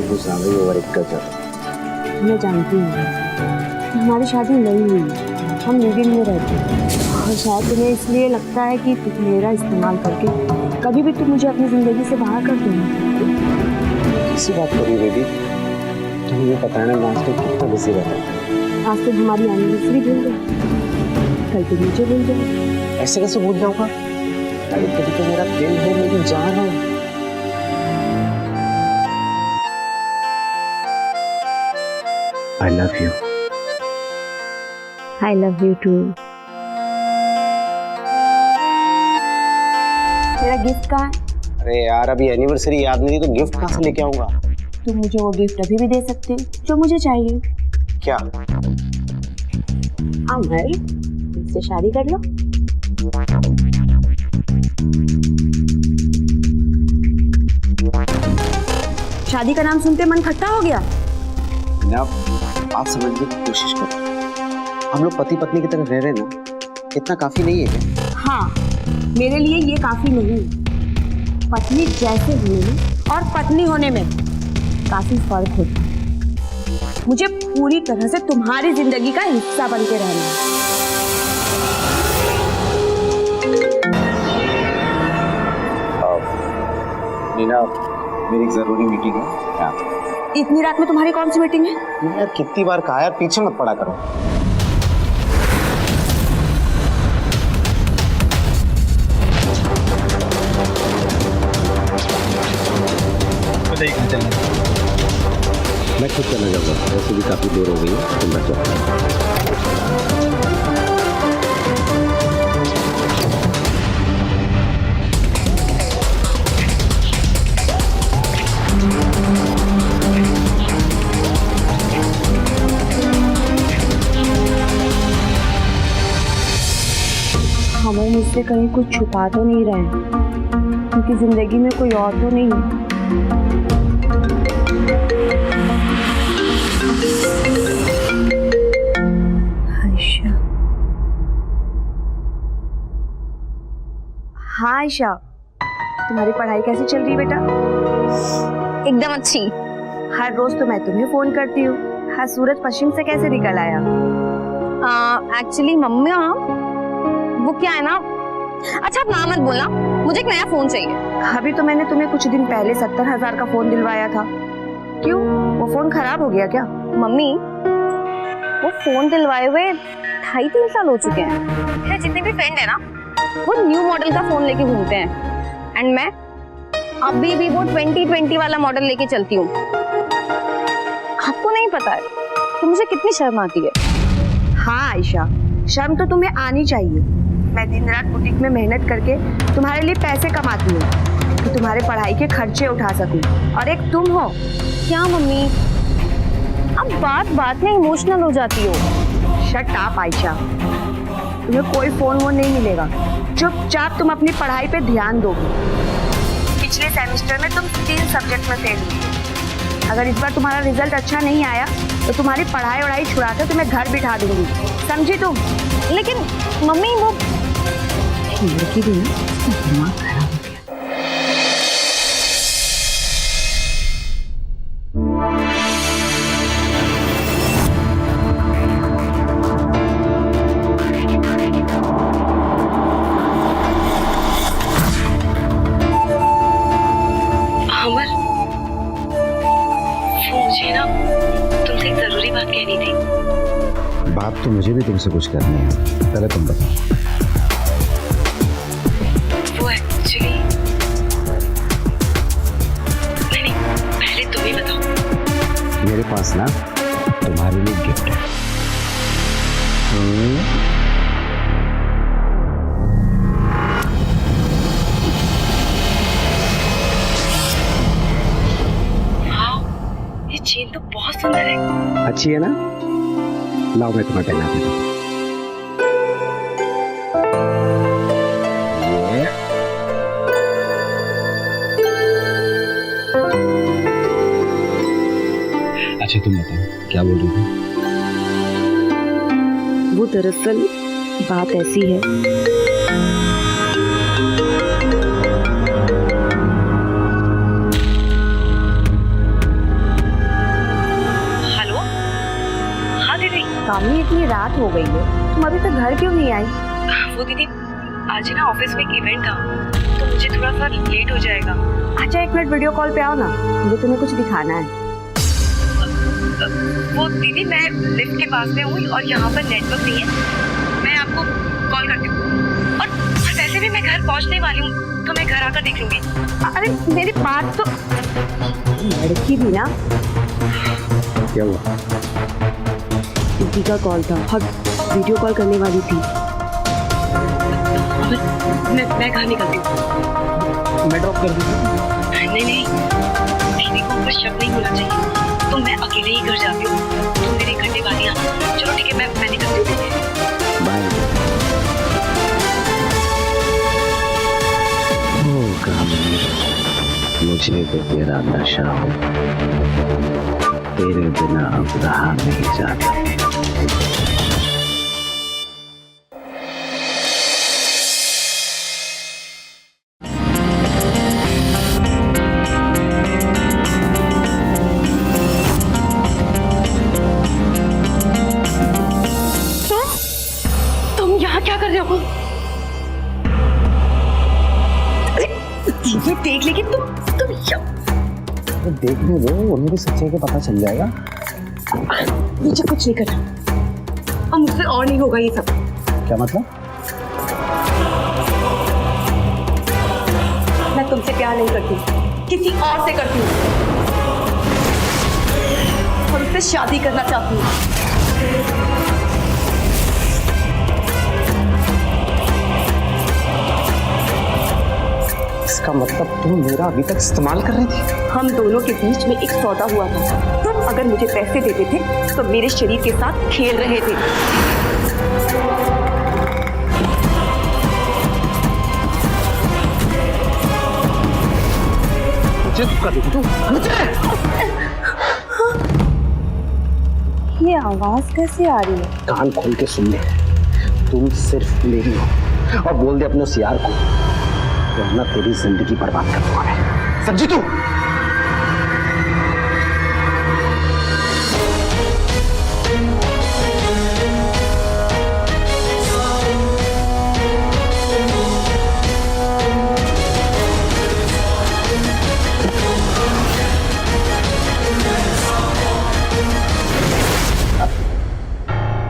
[SPEAKER 8] कुछ ज्यादा ही ओवर एक्ट कर जाता।
[SPEAKER 11] मैं जानती हूँ हमारी शादी नहीं हुई, हम लिविंग में रहते हैं और शायद तुम्हें इसलिए लगता है कि तुम मेरा इस्तेमाल करके कभी भी तुम मुझे अपनी जिंदगी से बाहर कर दोगे।
[SPEAKER 8] किसी बात करी बेबी, तुम्हें ये पता है ना आज तो कितना बिजी रहता है।
[SPEAKER 11] आज तो हमारी एनिवर्सरी भूल गए, कल तो मुझे भूल गए।
[SPEAKER 8] ऐसे कैसे भूल जाऊंगा? अरे कभी तो मेरा दिल है, मेरी जान है। I love you.
[SPEAKER 11] I love you too. मेरा गिफ्ट कहाँ है?
[SPEAKER 8] अरे यार, अभी एनिवर्सरी याद नहीं थी तो गिफ्ट कहाँ से लेके आऊंगा?
[SPEAKER 11] तुम मुझे वो गिफ्ट अभी भी दे सकते हो जो मुझे चाहिए।
[SPEAKER 8] क्या?
[SPEAKER 11] अमर, मुझसे शादी कर लो। शादी का नाम सुनते मन खट्टा हो गया।
[SPEAKER 8] ना, आप समझने की कोशिश करो। हम लोग पति पत्नी की तरह रह रहे हैं ना, इतना काफी नहीं है क्या?
[SPEAKER 11] हाँ, मेरे लिए ये काफी नहीं। पत्नी जैसे होने में और पत्नी होने में काफी फर्क होता है। मुझे पूरी तरह से तुम्हारी जिंदगी का हिस्सा बन के रहना है।
[SPEAKER 8] नीना, मेरी एक जरूरी मीटिंग है।
[SPEAKER 11] इतनी रात में तुम्हारी कौन सी मीटिंग है?
[SPEAKER 8] यार कितनी बार कहा यार, पीछे मत पड़ा करो।
[SPEAKER 5] सही कहाँ चलना है?
[SPEAKER 8] मैं खुद चला जाऊंगा, वैसे भी काफी देर हो गई है, तुम बैठ जाओ।
[SPEAKER 11] हमें मुझसे कहीं कुछ छुपा तो नहीं रहे हैं, क्योंकि जिंदगी में कोई और तो नहीं है। आयशा। हाँ आयशा, तुम्हारी पढ़ाई कैसी चल रही है बेटा?
[SPEAKER 3] एकदम अच्छी।
[SPEAKER 11] हर रोज तो मैं तुम्हें फोन करती हूँ, हाँ सूरज पश्चिम से कैसे निकल आया?
[SPEAKER 3] एक्चुअली मम्मी वो क्या है ना, अच्छा आप ना मत बोलना, मुझे एक नया फोन चाहिए।
[SPEAKER 11] अभी तो मैंने तुम्हें कुछ दिन पहले 70,000 का फोन दिलवाया था। क्यों, वो फोन खराब हो गया क्या?
[SPEAKER 3] मम्मी वो फोन दिलवाए हुए 2.5-3 साल हो चुके हैं। मेरे जितने भी फ्रेंड है ना, वो न्यू मॉडल का फोन लेके घूमते हैं, एंड मैं अभी भी वो 2020 वाला मॉडल लेके चलती हूँ। आपको नहीं पता है तो मुझे कितनी शर्म आती है।
[SPEAKER 11] हाँ आयशा, शर्म तो तुम्हें आनी चाहिए। मैं दिन रात बुटीक में मेहनत करके तुम्हारे लिए पैसे कमाती हूँ कि तुम्हारे पढ़ाई के खर्चे उठा सकूं, और एक तुम हो।
[SPEAKER 3] क्या मम्मी, अब बात में इमोशनल हो जाती हो।
[SPEAKER 11] शट अप आयशा, तुम्हें कोई फोन वोन नहीं मिलेगा, चुपचाप तुम अपनी पढ़ाई पे ध्यान दोगी। पिछले सेमेस्टर में तुम 3 सब्जेक्ट में फेल हुई। अगर इस बार तुम्हारा रिजल्ट अच्छा नहीं आया तो तुम्हारी पढ़ाई छुड़ाकर तुम्हें घर बिठा दूंगी, समझी तुम?
[SPEAKER 3] लेकिन मम्मी वो
[SPEAKER 11] लड़की भी दिमाग खराब हो गया।
[SPEAKER 12] अमर, मुझे ना तुमसे एक जरूरी बात कहनी थी।
[SPEAKER 8] बात तो मुझे भी तुमसे कुछ करनी है, पहले तुम बताओ।
[SPEAKER 12] वो एक्चुअली नहीं, पहले तुम ही बताओ।
[SPEAKER 8] मेरे पास ना तुम्हारे लिए गिफ्ट है।
[SPEAKER 12] हाँ, ये चेन तो बहुत सुंदर है।
[SPEAKER 8] अच्छी है ना? लाओ मैं तुम्हें पहना देता हूँ। अच्छा तुम बताओ, क्या बोल रही थी?
[SPEAKER 11] वो दरअसल बात ऐसी है,
[SPEAKER 12] हेलो, हाँ दीदी।
[SPEAKER 11] कामनी इतनी रात हो गई है, तुम अभी तक घर क्यों नहीं आई?
[SPEAKER 12] वो दीदी, आज ना ऑफिस में एक इवेंट था, तो मुझे थोड़ा सा लेट हो जाएगा।
[SPEAKER 11] अच्छा 1 मिनट वीडियो कॉल पे आओ ना, मुझे तुम्हें कुछ दिखाना है।
[SPEAKER 12] वो दीदी, मैं लिफ्ट के पास में हूँ और यहाँ पर नेटवर्क नहीं है, मैं आपको कॉल करती हूँ। और वैसे भी मैं घर पहुँचने वाली हूँ, तो मैं घर आकर देख लूंगी।
[SPEAKER 11] अरे मेरी बात तो, लड़की भी ना।
[SPEAKER 8] क्या हुआ?
[SPEAKER 11] दीदी का कॉल था और वीडियो कॉल करने वाली थी।
[SPEAKER 12] मैं घर निकलती हूँ।
[SPEAKER 5] मैं ड्रॉप कर दूँ?
[SPEAKER 12] नहीं, दीदी को ऊपर शक नहीं होना चाहिए, तो मैं अकेले ही घर जाती हूँ। तुम मेरे घंटे बाद ही आना। चलो ठीक है, मैं निकलती हूँ।
[SPEAKER 8] बाय। मुझे तो तेरा नशा हो, तेरे बिना अब रहा नहीं जाता।
[SPEAKER 12] तुम यहाँ क्या कर रहे हो?
[SPEAKER 11] ये देख लेकिन तुम
[SPEAKER 8] देखने दो, उन्हें भी सच्चाई का पता चल जाएगा।
[SPEAKER 11] मुझे कुछ नहीं करना, और मुझसे और नहीं होगा ये सब।
[SPEAKER 8] क्या मतलब?
[SPEAKER 11] मैं तुमसे प्यार नहीं करती, किसी और से करती हूँ। से शादी करना चाहती हूँ।
[SPEAKER 8] इसका मतलब तुम मेरा अभी तक इस्तेमाल कर रही थी?
[SPEAKER 11] हम दोनों के बीच में एक सौदा हुआ था। तुम अगर मुझे पैसे देते थे तो मेरे शरीर के साथ खेल रहे थे।
[SPEAKER 8] मुझे धोखा दे तू, मुझे!
[SPEAKER 11] ये आवाज कैसे आ रही है?
[SPEAKER 8] कान खोल के सुन ले, तुम सिर्फ मेरी हो। और बोल दे अपने उस यार को, वरना तेरी जिंदगी बर्बाद कर दूंगा मैं। समझी तू?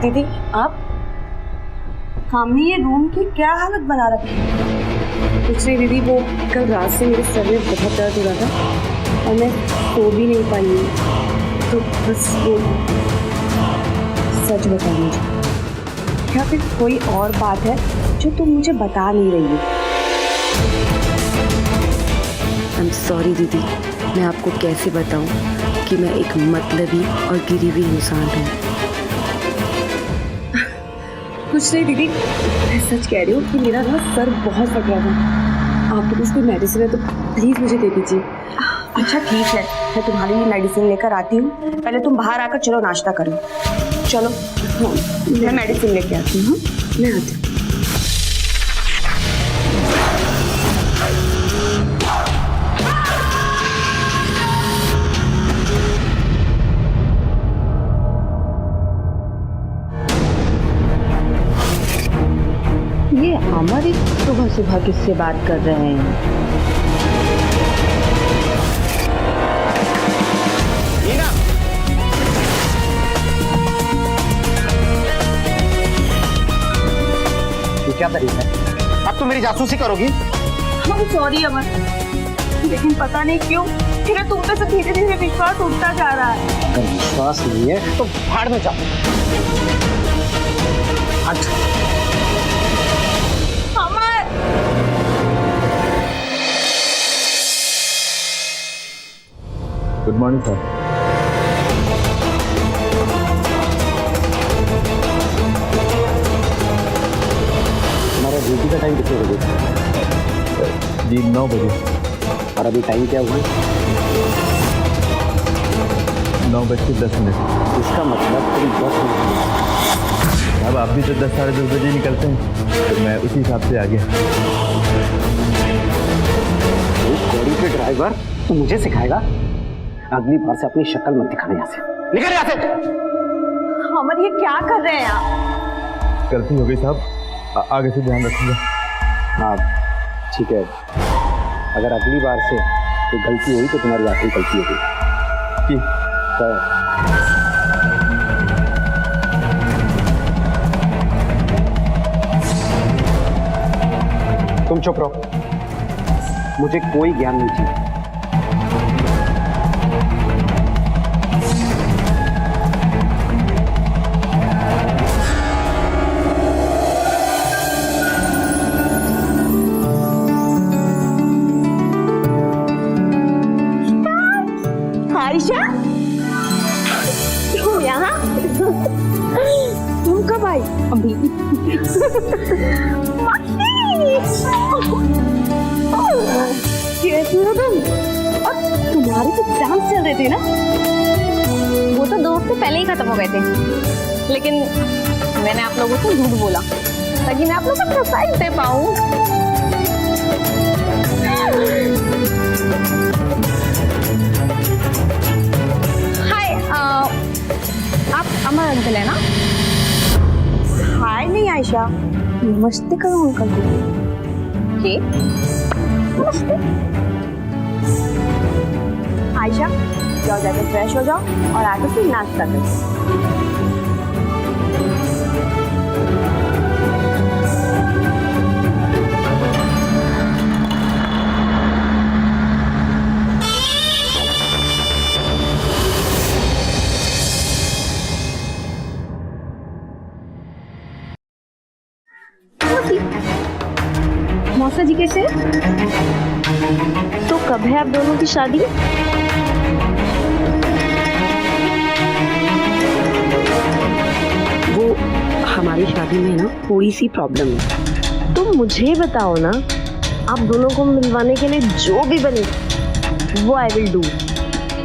[SPEAKER 11] दीदी आप हमने ये रूम की क्या हालत बना रखी है? कुछ नहीं दीदी, वो कल रात से मेरे सर में बहुत दर्द हो रहा था और मैं सो भी नहीं पाई हूँ, तो बस वो सच बता मुझे, क्या फिर कोई और बात है जो तुम मुझे बता नहीं रही हो? आई एम सॉरी दीदी, मैं आपको कैसे बताऊं कि मैं एक मतलबी और गिरी हुई इंसान हूँ। कुछ नहीं दीदी, मैं सच कह रही हूँ कि मेरा ना सर बहुत फट रहा था। आपके पास कोई मेडिसिन है तो प्लीज़ मुझे दे दीजिए। अच्छा ठीक है, मैं तुम्हारे लिए मेडिसिन लेकर आती हूँ। पहले तुम बाहर आकर चलो नाश्ता करो। चलो मैं मेडिसिन लेके आती हूँ। मैं आती हूँ। ये अमर सुबह सुबह किससे बात कर रहे हैं?
[SPEAKER 8] मीना! ये क्या तरीका है? अब तो मेरी जासूसी करोगी?
[SPEAKER 11] सॉरी अमर, लेकिन पता नहीं क्यों मेरा तुम पे से धीरे धीरे विश्वास उठता जा रहा है।
[SPEAKER 8] अगर विश्वास नहीं है तो भाड़ में जाओ।
[SPEAKER 2] Good morning sir.
[SPEAKER 8] हमारा ड्यूटी का टाइम कितने बजे?
[SPEAKER 2] जी 9 बजे।
[SPEAKER 8] और अभी टाइम क्या हुआ?
[SPEAKER 2] 9:10।
[SPEAKER 8] इसका मतलब तुम 10 मिनट।
[SPEAKER 2] अब आप भी तो 10 साढ़े 10 बजे निकलते हैं, तो मैं उसी हिसाब से आ गया।
[SPEAKER 8] गाड़ी के ड्राइवर तू मुझे सिखाएगा? अगली बार से अपनी शक्ल मत दिखाना यहाँ से। निकल यहाँ से।
[SPEAKER 11] अमर ये क्या कर रहे हैं आप?
[SPEAKER 2] गलती हो गई साहब, आगे से ध्यान रखूंगा।
[SPEAKER 8] हाँ ठीक है, अगर अगली बार से कोई गलती हुई तो तुम्हारी आखिरी गलती होगी।
[SPEAKER 2] जी
[SPEAKER 8] तो तुम चुप रहो, मुझे कोई ज्ञान नहीं चाहिए।
[SPEAKER 11] आयशा, तुम यहाँ? तुम कब आई? अभी। कैसी हो तुम? और तुम्हारे तो एग्जाम्स चल रहे थे ना?
[SPEAKER 3] वो तो 2 हफ्ते पहले ही खत्म हो गए थे, लेकिन मैंने आप लोगों को झूठ बोला ताकि मैं आप लोगों को सरप्राइज दे पाऊँ। हाय, आप अमर अंकल है ना?
[SPEAKER 11] हाय नहीं आयशा, नमस्ते करो अंकल को।
[SPEAKER 3] जी नमस्ते।
[SPEAKER 11] आयशा जाओ, जाकर फ्रेश हो जाओ और आके फिर नाश्ता करो। सज सजी कैसे? तो कब है आप दोनों की शादी? वो हमारी शादी में ना थोड़ी सी प्रॉब्लम है, तो मुझे बताओ ना, आप दोनों को मिलवाने के लिए जो भी बने वो आई विल डू।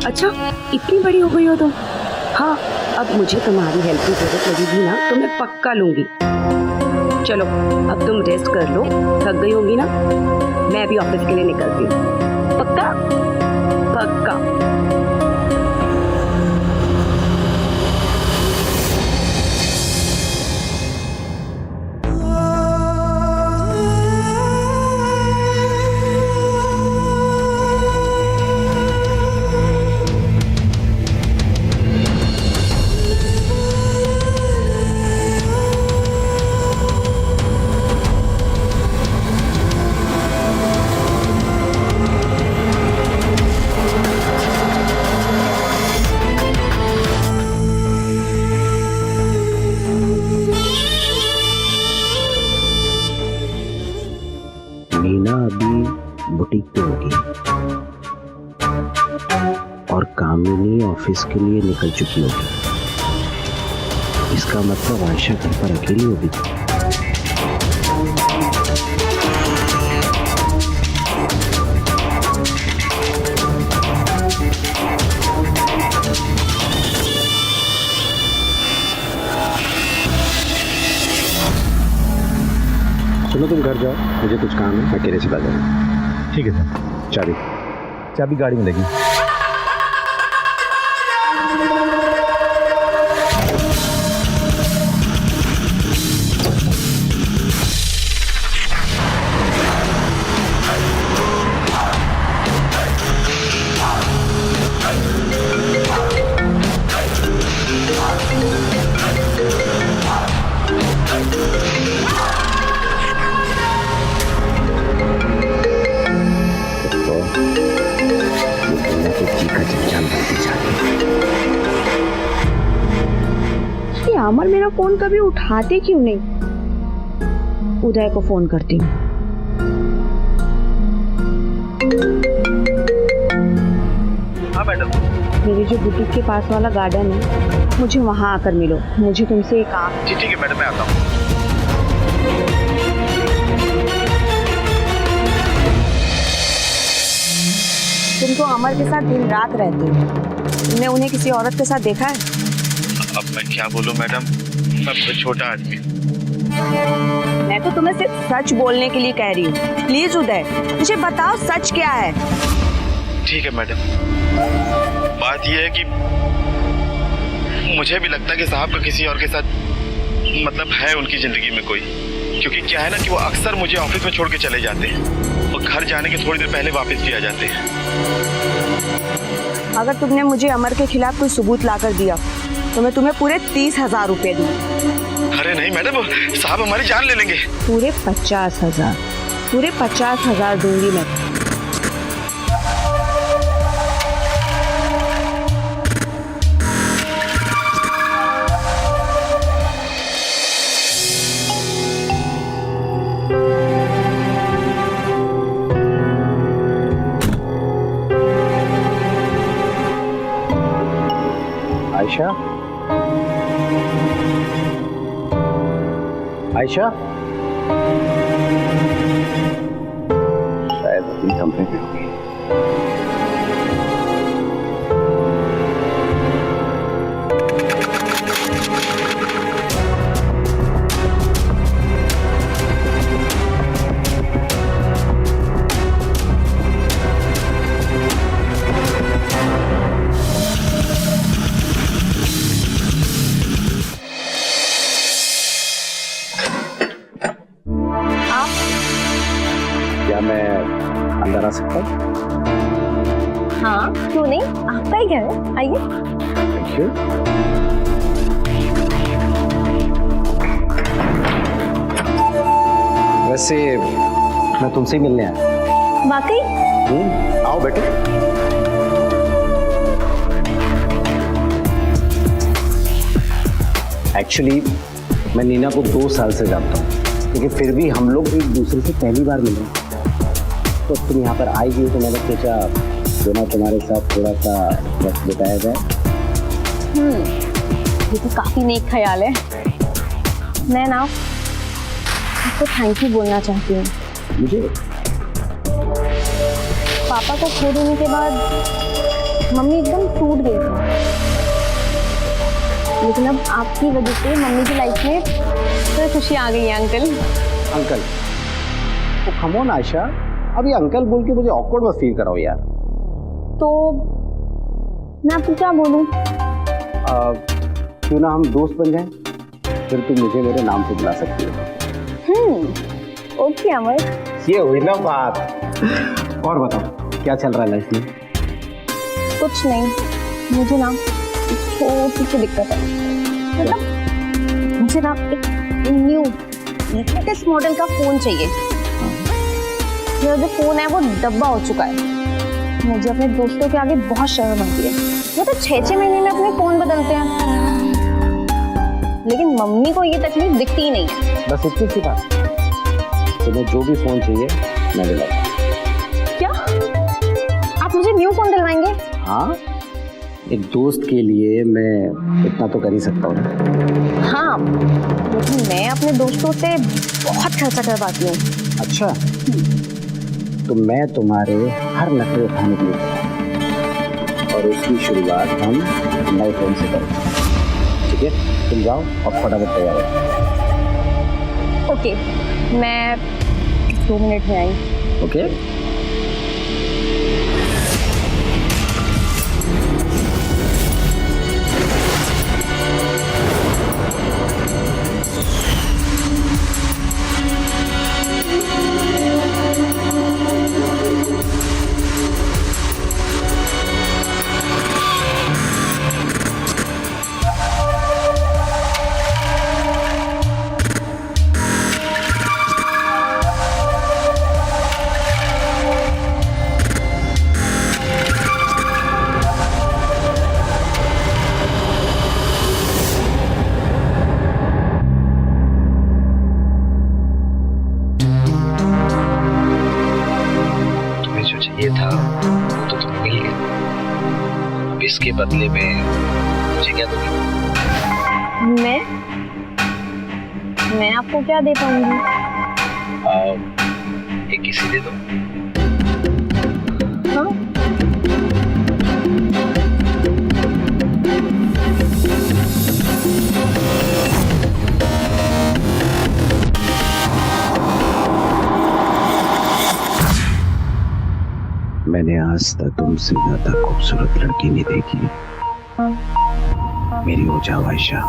[SPEAKER 11] अच्छा, इतनी बड़ी हो गई हो तुम? हाँ, अब मुझे तुम्हारी हेल्प की जरूरत लगेगी ना तो मैं पक्का लूंगी। चलो अब तुम रेस्ट कर लो, थक गई होगी ना, मैं भी ऑफिस के लिए निकलती हूँ। पक्का पक्का।
[SPEAKER 8] नीना अभी बुटीक पे होगी और कामिनी ऑफिस के लिए निकल चुकी होगी। इसका मतलब आयशा घर पर अकेली होगी। सुनो, तुम घर जाओ, मुझे कुछ काम है, अकेले चला जाऊँ।
[SPEAKER 4] ठीक है सर। चाबी गाड़ी में लगी।
[SPEAKER 11] अमर मेरा फोन कभी उठाते क्यों नहीं? उदय को फोन करती हूँ।
[SPEAKER 7] हाँ मैडम।
[SPEAKER 11] मेरे जो बुटीक के पास वाला गार्डन है, मुझे वहाँ आकर मिलो, मुझे तुमसे एक काम।
[SPEAKER 7] जी ठीक है मैडम, मैं आता हूँ।
[SPEAKER 11] तुम तो अमर के साथ दिन रात रहते हो, तुमने उन्हें किसी औरत के साथ देखा है?
[SPEAKER 7] अब मैं क्या बोलूं मैडम, मैं बहुत छोटा आदमी।
[SPEAKER 11] मैं तो तुम्हें सिर्फ सच बोलने के लिए कह रही हूँ। प्लीज उदय, मुझे बताओ सच क्या है।
[SPEAKER 7] ठीक है मैडम, बात यह है कि मुझे भी लगता है कि साहब का किसी और के साथ मतलब है उनकी जिंदगी में कोई, क्योंकि क्या है ना कि वो अक्सर मुझे ऑफिस में छोड़ के चले जाते हैं और घर जाने के थोड़ी देर पहले वापस भी आ जाते हैं।
[SPEAKER 11] अगर तुमने मुझे अमर के खिलाफ कोई सबूत लाकर दिया तो मैं तुम्हें पूरे 30,000 रुपए दूँ।
[SPEAKER 7] अरे नहीं मैडम, साहब हमारी जान ले लेंगे।
[SPEAKER 11] पूरे 50,000, पूरे 50,000 दूंगी मैं।
[SPEAKER 8] आयशा, आयशा, शायद अपनी कमरे में होगी। क्या मैं अंदर आ सकता हूँ?
[SPEAKER 11] हाँ, क्यों नहीं, आपका ही घर है, आइए।
[SPEAKER 8] Thank you. वैसे मैं तुमसे ही मिलने आया।
[SPEAKER 11] वाकई?
[SPEAKER 8] आओ बेटे। एक्चुअली मैं नीना को 2 साल से जानता हूँ लेकिन फिर भी हम लोग एक दूसरे से पहली बार मिले, तो तुम यहाँ पर आई गई तो मैंने सोचा क्यों ना तुम्हारे साथ थोड़ा सा वक्त बिताया जाए।
[SPEAKER 11] ये तो काफी नेक ख्याल है। मैं ना आपको थैंक यू बोलना चाहती हूँ।
[SPEAKER 8] मुझे
[SPEAKER 11] पापा को खो देने के बाद मम्मी एकदम टूट गई थी, लेकिन अब आपकी वजह से मम्मी की लाइफ में तो खुशी आ गई है अंकल।
[SPEAKER 8] अंकल, तो कम ऑन आयशा, अब ये अंकल बोल के मुझे ऑकवर्ड मत फील कराओ यार।
[SPEAKER 11] तो मैं आपको क्या बोलूं?
[SPEAKER 8] क्यों ना हम दोस्त बन जाएं, फिर तुम मुझे मेरे नाम से बुला सकती हो।
[SPEAKER 11] ओके अमर,
[SPEAKER 8] ये हुई ना बात। और बताओ क्या चल रहा है लाइफ में?
[SPEAKER 11] कुछ नहीं, मुझे ना एक छोटी सी दिक्कत है। मतलब मुझे ना एक न्यू लेटेस्ट मॉडल का फोन चाहिए। मेरा जो फोन है वो डब्बा हो चुका है। मुझे अपने दोस्तों के आगे बहुत शर्म आती है। वो तो 6-6 महीने में अपने फोन बदलते हैं, लेकिन मम्मी को ये तकलीफ दिखती ही नहीं है।
[SPEAKER 8] बस इतनी सी बात, तुम्हें जो भी फोन चाहिए मैं दिलाऊंगा।
[SPEAKER 11] क्या आप मुझे न्यू फोन दिलवाएंगे?
[SPEAKER 8] हाँ, एक दोस्त के लिए मैं इतना तो कर ही सकता हूँ ना।
[SPEAKER 11] हाँ, लेकिन मैं अपने दोस्तों से बहुत खर्चा करवाती हूँ।
[SPEAKER 8] अच्छा, तो मैं तुम्हारे हर नखरे उठाने के लिए, और उसकी शुरुआत हम नए फोन से करेंगे। ठीक है, तुम जाओ और फटाफट तैयार हो।
[SPEAKER 11] ओके, मैं 2 मिनट में आई।
[SPEAKER 8] ओके,
[SPEAKER 7] ये था वो तो तुम मिल गए, अब इसके बदले में मुझे क्या दोगे?
[SPEAKER 11] मैं आपको क्या दे पाऊंगी?
[SPEAKER 7] एक किसी दे दो।
[SPEAKER 11] हाँ?
[SPEAKER 8] मैंने आज तक तुमसे ज्यादा खूबसूरत लड़की नहीं देखी। मेरी हो जाओ आयशा,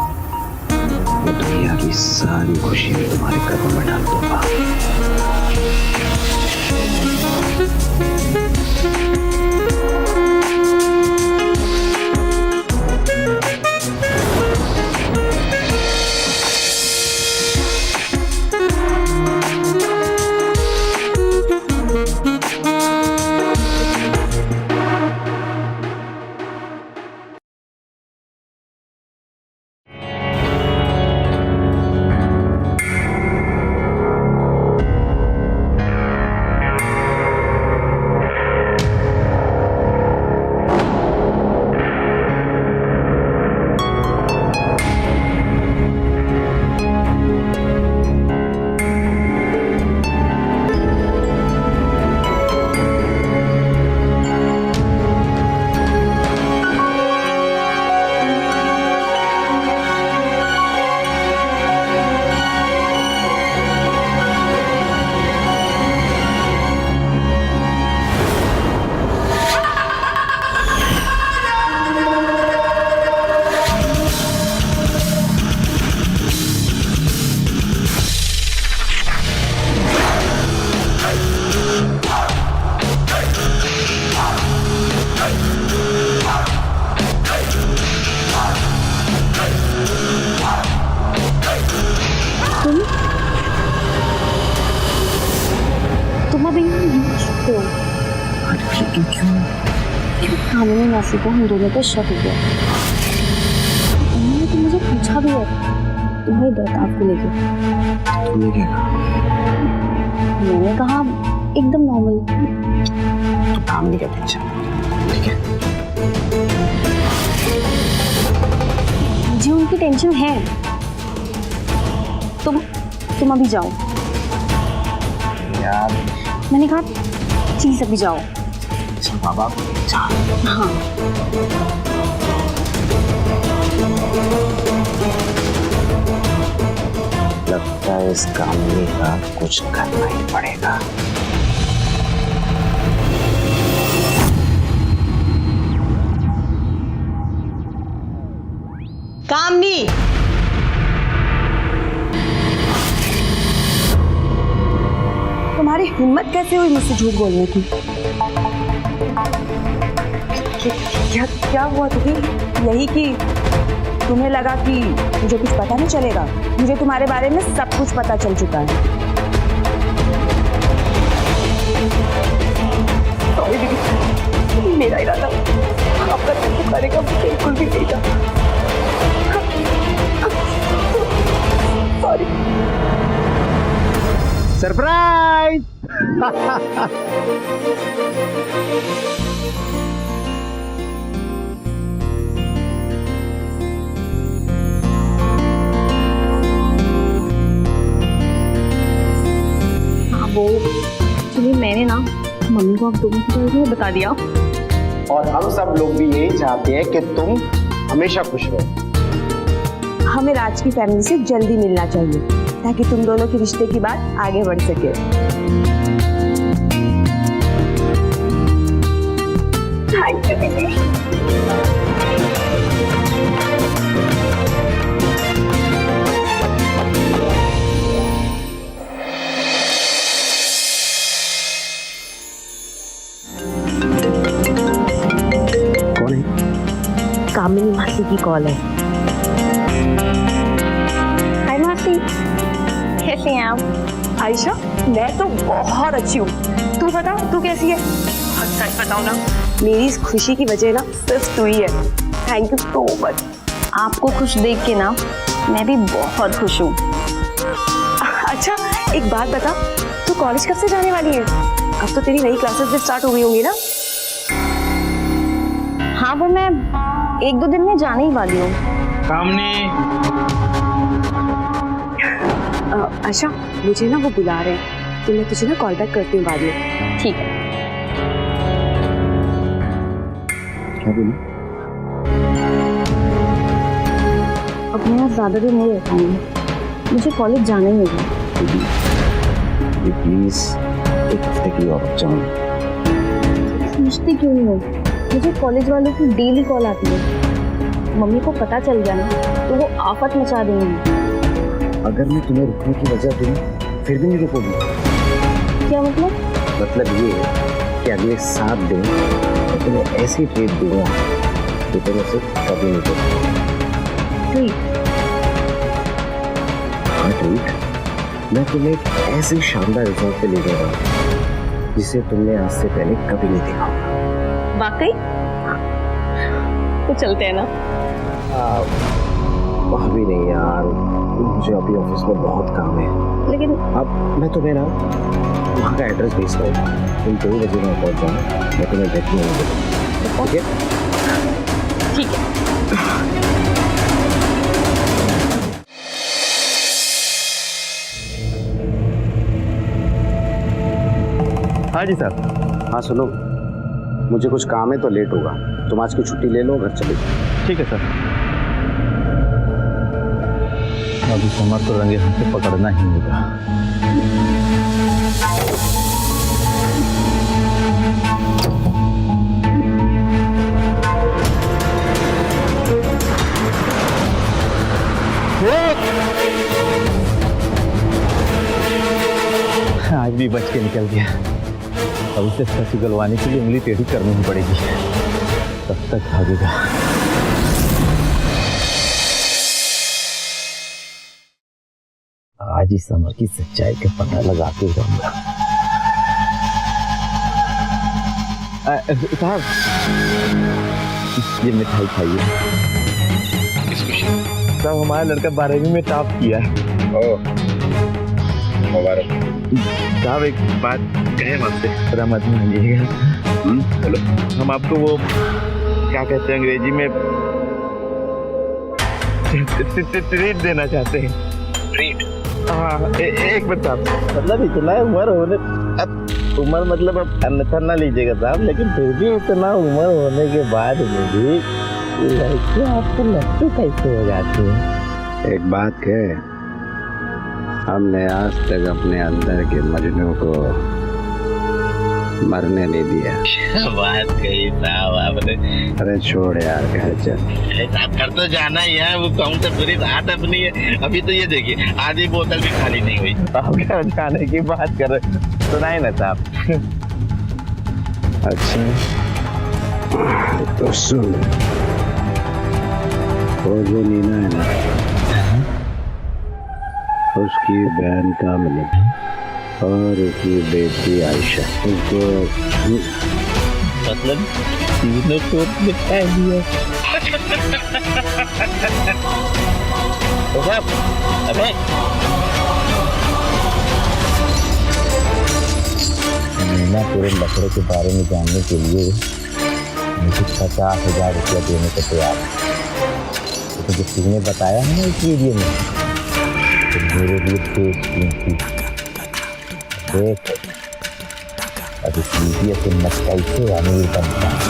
[SPEAKER 8] मैं दुनिया की सारी खुशी तुम्हारे कदम में डाल दूंगा।
[SPEAKER 11] हमने नौशी को हम दोनों पे शक हो गया। उन्होंने तो मुझे पूछा भी है तुम्हारे दर्द आपको लेके।
[SPEAKER 8] तुमने क्या कहा?
[SPEAKER 11] मैंने कहा एकदम नॉर्मल।
[SPEAKER 8] तो काम नहीं करते, अच्छा ठीक है।
[SPEAKER 11] मुझे उनकी टेंशन है। तुम अभी जाओ
[SPEAKER 8] यार।
[SPEAKER 11] मैंने कहा प्लीज अभी जाओ।
[SPEAKER 8] अच्छा बाबा जा।
[SPEAKER 11] हाँ
[SPEAKER 8] लगता है इस कामनी का कुछ करना ही पड़ेगा।
[SPEAKER 6] कामनी,
[SPEAKER 11] तुम्हारी हिम्मत कैसे हुई मुझसे झूठ बोलने की? क्या क्या हुआ तुझे? यही कि तुम्हें लगा कि मुझे कुछ पता नहीं चलेगा? मुझे तुम्हारे बारे में सब कुछ पता चल चुका है। सॉरी दीदी, मेरा इरादा आपका दिल दुखाने का बिल्कुल भी नहीं था। सॉरी।
[SPEAKER 8] सरप्राइज।
[SPEAKER 11] वो एक्चुअली मैंने ना मम्मी को आप दोनों के बारे में बता दिया।
[SPEAKER 8] और हम सब लोग भी यही चाहते हैं कि तुम हमेशा खुश रहो।
[SPEAKER 11] हमें राज की फैमिली से जल्दी मिलना चाहिए ताकि तुम दोनों के रिश्ते की बात आगे बढ़ सके। थैंक यू दीदी।
[SPEAKER 8] कौन है?
[SPEAKER 11] कामिनी मासी की कॉल है। हाय मासी, कैसी हैं आप? आयशा, मैं तो बहुत अच्छी हूँ। तू बता, तू कैसी है? सच बताओ ना, मेरी इस खुशी की वजह ना सिर्फ तू ही है। Thank you so much. आपको खुश देख के ना मैं भी बहुत खुश हूँ। अच्छा एक बात बता, तू कॉलेज कब से जाने वाली है? अब तो तेरी नई क्लासेस भी स्टार्ट हो गई होंगी ना? हाँ वो मैं 1-2 दिन में जाने ही वाली हूँ।
[SPEAKER 10] कामनी,
[SPEAKER 11] आशा मुझे ना वो बुला रहे हैं, तो मैं तुझे ना कॉल बैक करती हूँ बाद में। ठीक है।
[SPEAKER 8] क्या बोली?
[SPEAKER 11] अब मैं ज्यादा देर नहीं रह पाऊंगी, मुझे कॉलेज जाना ही होगा।
[SPEAKER 8] प्लीज एक हफ्ते के लिए और रुक जाओ।
[SPEAKER 11] समझती क्यों नहीं हो? मुझे कॉलेज वालों की डेली कॉल आती है। मम्मी को पता चल गया ना तो वो आफत मचा देंगी।
[SPEAKER 8] अगर मैं तुम्हें रुकने की वजह दूँ फिर भी नहीं रुकोगी?
[SPEAKER 11] क्या मतलब?
[SPEAKER 8] मतलब ये है कि अगले 7 दिन मैं तुम्हें ऐसी ट्रीट दूंगा कि तुम उसे कभी नहीं दोगे। हाँ ट्रीट। मैं तुम्हें एक ऐसे शानदार रिजॉर्ट पे ले जाऊंगा जिसे तुमने आज से पहले कभी नहीं देखा होगा।
[SPEAKER 11] वाकई? तो चलते हैं ना?
[SPEAKER 8] अभी नहीं यार, मुझे अभी ऑफिस में बहुत काम है।
[SPEAKER 11] लेकिन
[SPEAKER 8] अब मैं तुम्हें ना वहाँ का एड्रेस भेज रहा हूँ, तुम 2 बजे वहाँ पहुँच जाओ, मैं तुम्हें देखने आऊँगा। ठीक है?
[SPEAKER 11] ठीक है।
[SPEAKER 8] हाँ जी सर। हाँ सुनो, मुझे कुछ काम है तो लेट होगा, तुम आज की छुट्टी ले लो, घर चले जाओ।
[SPEAKER 10] ठीक है सर। अभी समर तो रंगे हाथ से पकड़ना ही होगा। आज भी बच के निकल गया। अब उसे सच गलवाने के लिए उंगली टेढ़ी करनी ही पड़ेगी, तब तक भागेगा। आज ही समर की सच्चाई का पता लगा के रहूंगा। साहब ये मिठाई खाइए।
[SPEAKER 7] किस खुशी?
[SPEAKER 10] साहब हमारा लड़का 12वीं में टॉप किया।
[SPEAKER 8] ओह, मुबारक।
[SPEAKER 10] साहब एक बात कहे आपसे, थोड़ा मत मानिएगा।
[SPEAKER 8] हेलो,
[SPEAKER 10] हम आपको वो क्या कहते हैं अंग्रेजी में ट्रीट देना चाहते हैं।
[SPEAKER 8] ट्रीट?
[SPEAKER 10] हाँ, एक मिनट साहब, मतलब इतना उम्र होने, अब उम्र मतलब अब अन्यथा ना लीजिएगा साहब, लेकिन फिर भी इतना उम्र होने के बाद में भी लड़के आपको लट्टू कैसे हो जाती है?
[SPEAKER 8] एक बात कहे, हमने आज तक अपने अंदर के मजनू को मरने नहीं दिया।
[SPEAKER 10] बात कही साहब आपने।
[SPEAKER 8] अरे छोड़ यार, घर चल।
[SPEAKER 10] साहब घर तो जाना ही है, वो कहूँ तो पूरी रात अपनी है। अभी तो ये देखिए आधी बोतल भी खाली नहीं हुई। साहब घर जाने की बात कर रहे, सुनाए ना साहब।
[SPEAKER 8] अच्छा तो सुन, वो जो नीना है ना, उसकी बहन कामनी और उसकी बेटी आयशा, उसको
[SPEAKER 10] मतलब तीनों को निपटा दिया। तो साहब अबे मीना पूरे लकड़े के बारे में जानने के लिए मुझे 50,000 रुपया देने को तैयार है। तो जो तुमने बताया है ना इस वीडियो में, तो मेरे लिए बेशकीमती देख, अब इस वीडियो से मैं कैसे अमीर बनता हूँ।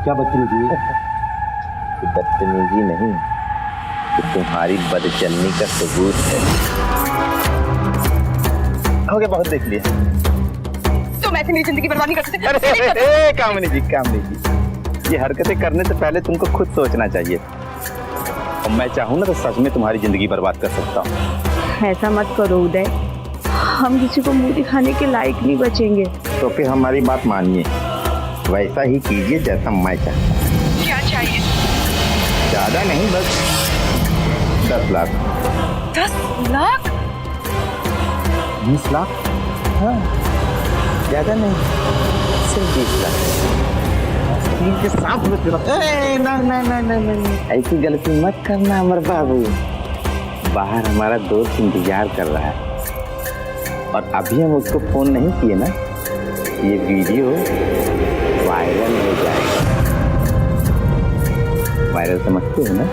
[SPEAKER 10] क्या बदतमीजी? बदतमीजी नहीं, तो तुम्हारी बदचलनी का सबूत है। हो गया, बहुत देख लिया।
[SPEAKER 6] तुम ऐसे मेरी जिंदगी बर्बाद नहीं कर सकते।
[SPEAKER 10] अरे कामनी जी, ये हरकतें करने से पहले तुमको खुद सोचना चाहिए। और मैं चाहूँ ना तो सच में तुम्हारी जिंदगी बर्बाद कर सकता हूँ।
[SPEAKER 11] ऐसा मत करो उदय, हम किसी को मुंह दिखाने के लायक नहीं बचेंगे।
[SPEAKER 10] तो फिर हमारी बात मानिए, वैसा ही कीजिए जैसा मैं चाहता हूँ।
[SPEAKER 12] क्या चाहिए?
[SPEAKER 10] ज्यादा नहीं, बस 10 लाख।
[SPEAKER 12] 10 लाख?
[SPEAKER 10] 20 लाख? हाँ, ज्यादा नहीं, सिर्फ 20 लाख। के साथ में नहीं, ऐसी गलती मत करना अमर बाबू। बाहर हमारा दोस्त इंतजार कर रहा है और अभी हम उसको फोन नहीं किए ना, ये वीडियो वायरल हो जाएगा। वायरल समझते हो ना?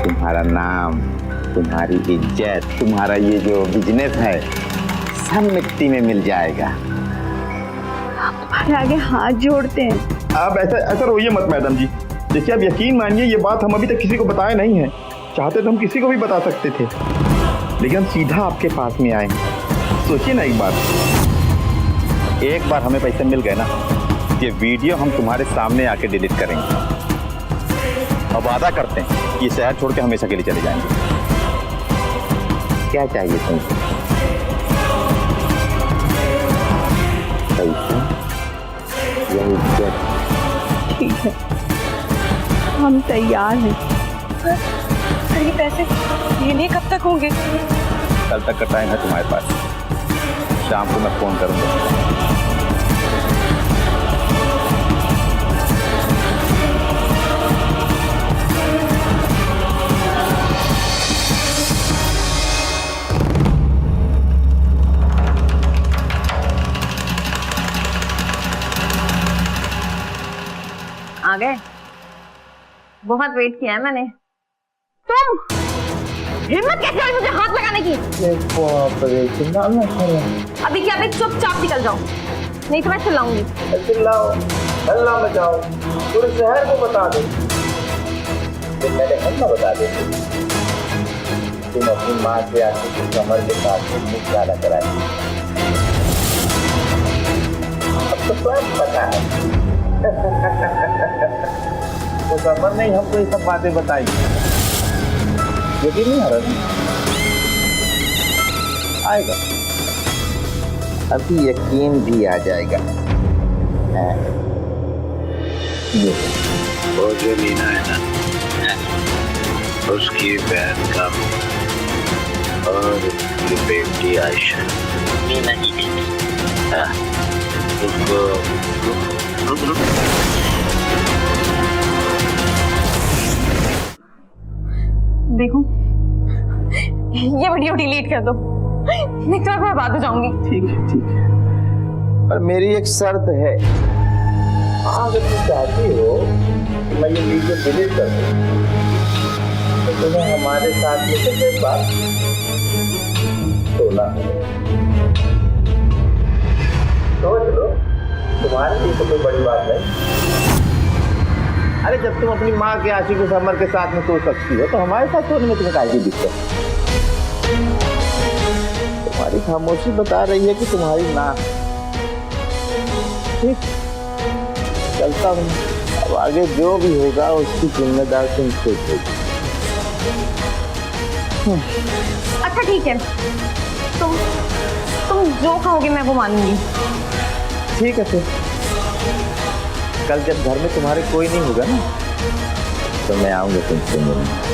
[SPEAKER 10] तुम्हारा नाम, तुम्हारी इज्जत, तुम्हारा ये जो बिजनेस है, सब मिट्टी में मिल जाएगा।
[SPEAKER 11] हमारे आगे हाथ जोड़ते हैं।
[SPEAKER 13] आप ऐसा रोइए मत मैडम जी। देखिए आप यकीन मानिए, ये बात हम अभी तक किसी को बताए नहीं है। चाहते तो हम किसी को भी बता सकते थे, लेकिन हम सीधा आपके पास में आए हैं। सोचिए ना एक बार हमें पैसे मिल गए ना, ये वीडियो हम तुम्हारे सामने आके डिलीट करेंगे। अब वादा करते हैं ये शहर छोड़ के हमेशा के लिए चले जाएंगे।
[SPEAKER 10] क्या चाहिए तुमको? पैसा या इज्जत?
[SPEAKER 11] ठीक है, हम तैयार हैं।
[SPEAKER 12] सर ये पैसे लेने कब तक होंगे?
[SPEAKER 10] कल तक का टाइम है तुम्हारे पास, शाम को मैं फोन करूंगा।
[SPEAKER 11] आ गए? बहुत वेट किया है मैंने। तुम हिम्मत कैसे हुई मुझे हाथ लगाने की? अभी क्या, अभी चुपचाप निकल जाओ, नहीं तो मैं चिल्लाऊंगी।
[SPEAKER 10] चिल्लाओ, हल्ला मचाओ, पूरे शहर को बता दो। तो मैंने हल्ला बता दे, तुम अपनी माँ से आके की कमर के साथ मुझे ज्यादा कराई। अब तो सब पता है। तो कमर नहीं हमको ये सब बातें बताई, यकीन नहीं आ रहा? आएगा, अभी यकीन भी आ जाएगा।
[SPEAKER 8] वो जो नीना है ना, उसकी बहन का
[SPEAKER 10] और उसकी बेटी आयशा। मीना की बेटी। हाँ, रुक।
[SPEAKER 11] देखो, ये वीडियो डिलीट कर दो, नहीं तो मैं बर्बाद हो जाऊंगी।
[SPEAKER 10] ठीक है। पर मेरी एक शर्त है। अगर तुम चाहती हो कि मैं ये वीडियो डिलीट कर दूं, तो तुम्हें हमारे साथ में सिर्फ एक बार सोना है। सोच लो, तुम्हारे लिए तो कोई बड़ी बात नहीं। अरे जब तुम अपनी माँ के आशिक समर के साथ में सो सकती हो, तो हमारे साथ सोने में तुम्हें काहे की दिक्कत? तुम्हारी खामोशी बता रही है कि तुम्हारी ना। ठीक, चलता हूँ। अब आगे जो भी होगा उसकी जिम्मेदार तुम खुद होगी।
[SPEAKER 11] अच्छा ठीक है, तुम जो कहोगे मैं वो मानूंगी।
[SPEAKER 10] ठीक है फिर, कल जब घर में तुम्हारे कोई नहीं होगा ना, तो मैं आऊंगा तुमसे मिलने।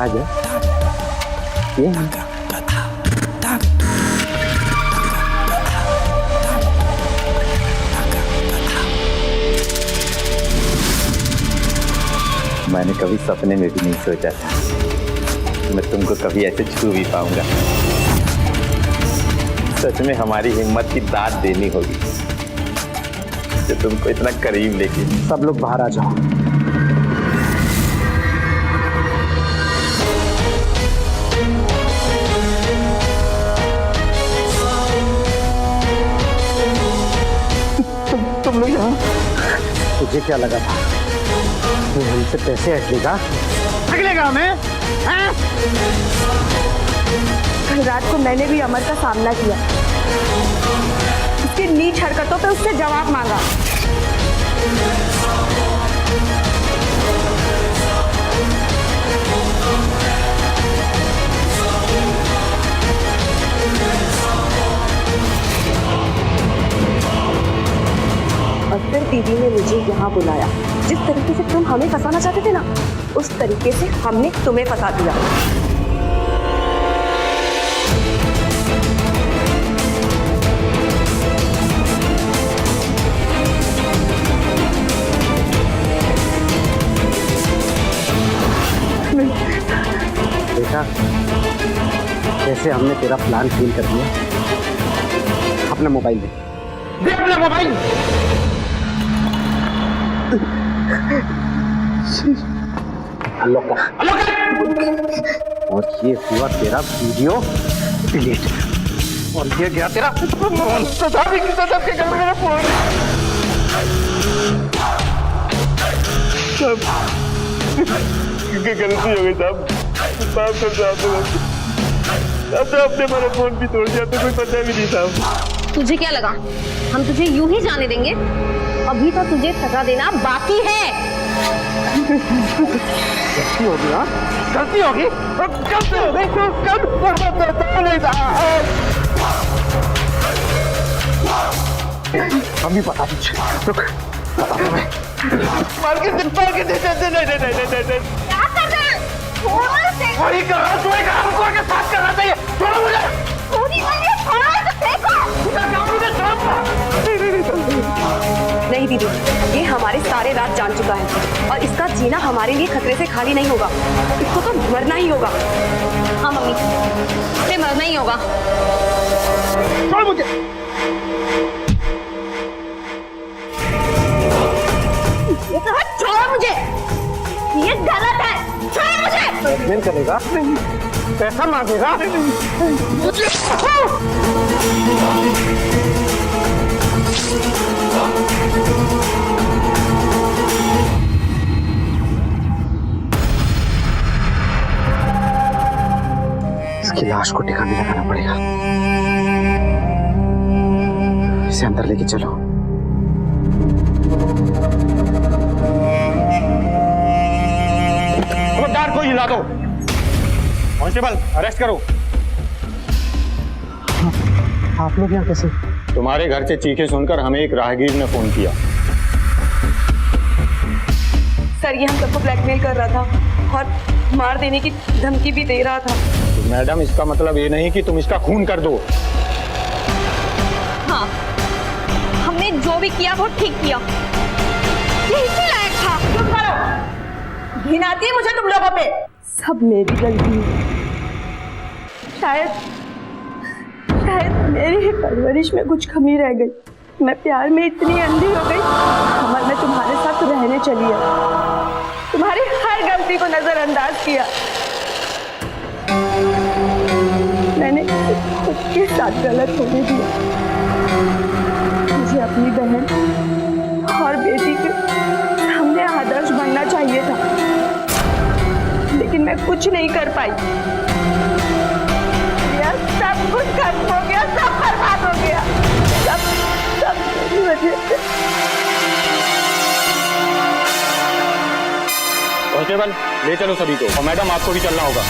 [SPEAKER 10] आजा। ये मैंने कभी सपने में भी नहीं सोचा था मैं तुमको कभी ऐसे छू भी पाऊंगा। सच में हमारी हिम्मत की दाद देनी होगी जो तुमको इतना करीब लेके।
[SPEAKER 8] सब लोग बाहर आ जाओ। तुम लोग यहाँ? तुझे क्या लगा था तू हमसे पैसे हटलेगा?
[SPEAKER 6] अगलेगा हमें?
[SPEAKER 11] कल रात को मैंने भी अमर का सामना किया, उसकी नीच हरकतों पे उससे जवाब मांगा। और फिर दीदी ने मुझे यहाँ बुलाया। जिस तरीके से तुम हमें फंसाना चाहते थे ना, उस तरीके से हमने तुम्हें फंसा दिया।
[SPEAKER 8] देखा कैसे हमने तेरा प्लान फेल कर दिया। अपना मोबाइल दे अपना मोबाइल। और ये हुआ तेरा वीडियो डिलीट, और ये गया तेरा फोन। के घर में मेरा फोन।
[SPEAKER 13] गलती हो गई साहब, माफ कर साहब। अब अपने मेरा फोन भी तोड़ दिया तो कोई पता भी नहीं साहब।
[SPEAKER 3] तुझे क्या लगा हम तुझे यूं ही जाने देंगे? अभी तो तुझे सजा देना बाकी है।
[SPEAKER 8] गलती होगी, हाँ गलती होगी, गलती हो गई तो कल नहीं था। हम भी बता दीजिए, रुक बता दो। मैं मार के नहीं क्या कर रहे हैं? वही कर रहा, तुम्हें हमको के साथ करना चाहिए। छोड़ो मुझे।
[SPEAKER 11] नहीं दीदी, ये हमारे सारे रात जान चुका है और इसका जीना हमारे लिए खतरे से खाली नहीं होगा। इसको तो मरना ही होगा।
[SPEAKER 3] हाँ मम्मी, इसे मरना ही होगा।
[SPEAKER 8] छोड़ मुझे।
[SPEAKER 11] छोड़ मुझे, ये गलत है। छोड़ मुझे।
[SPEAKER 8] ब्लेम करेगा, पैसा मांगेगा।
[SPEAKER 10] लाश को ठिकाने लगाना पड़ेगा। इसे अंदर लेके चलो।
[SPEAKER 5] खबरदार को हिला दो। कांस्टेबल अरेस्ट करो।
[SPEAKER 10] आप लोग यहाँ कैसे?
[SPEAKER 5] तुम्हारे घर से चीखें सुनकर हमें एक राहगीर ने फोन किया।
[SPEAKER 12] सर ये हम सबको ब्लैकमेल कर रहा था और मार देने की धमकी भी दे रहा था।
[SPEAKER 5] तो मैडम इसका मतलब ये नहीं कि तुम इसका खून कर दो।
[SPEAKER 3] हाँ, हमने जो भी किया वो ठीक किया। ये इसी लायक था।
[SPEAKER 6] चुप करो, घिन आती है मुझे तुम लोगों पे।
[SPEAKER 11] सब मेरी गलती है। शायद मेरी ही परवरिश में कुछ कमी रह गई। मैं प्यार में इतनी अंधी हो गई। कमल मैं तुम्हारे साथ रहने चली है, तुम्हारी हर गलती को नजरअंदाज किया। मैंने खुद के साथ गलत होने दिया। मुझे अपनी बहन और बेटी के सामने आदर्श बनना चाहिए था, लेकिन मैं कुछ नहीं कर पाई। सब कुछ खत्म हो गया, सब बर्बाद हो गया, सब मेरी वजह से।
[SPEAKER 5] कांस्टेबल ले चलो सभी को, और मैडम आपको भी चलना होगा।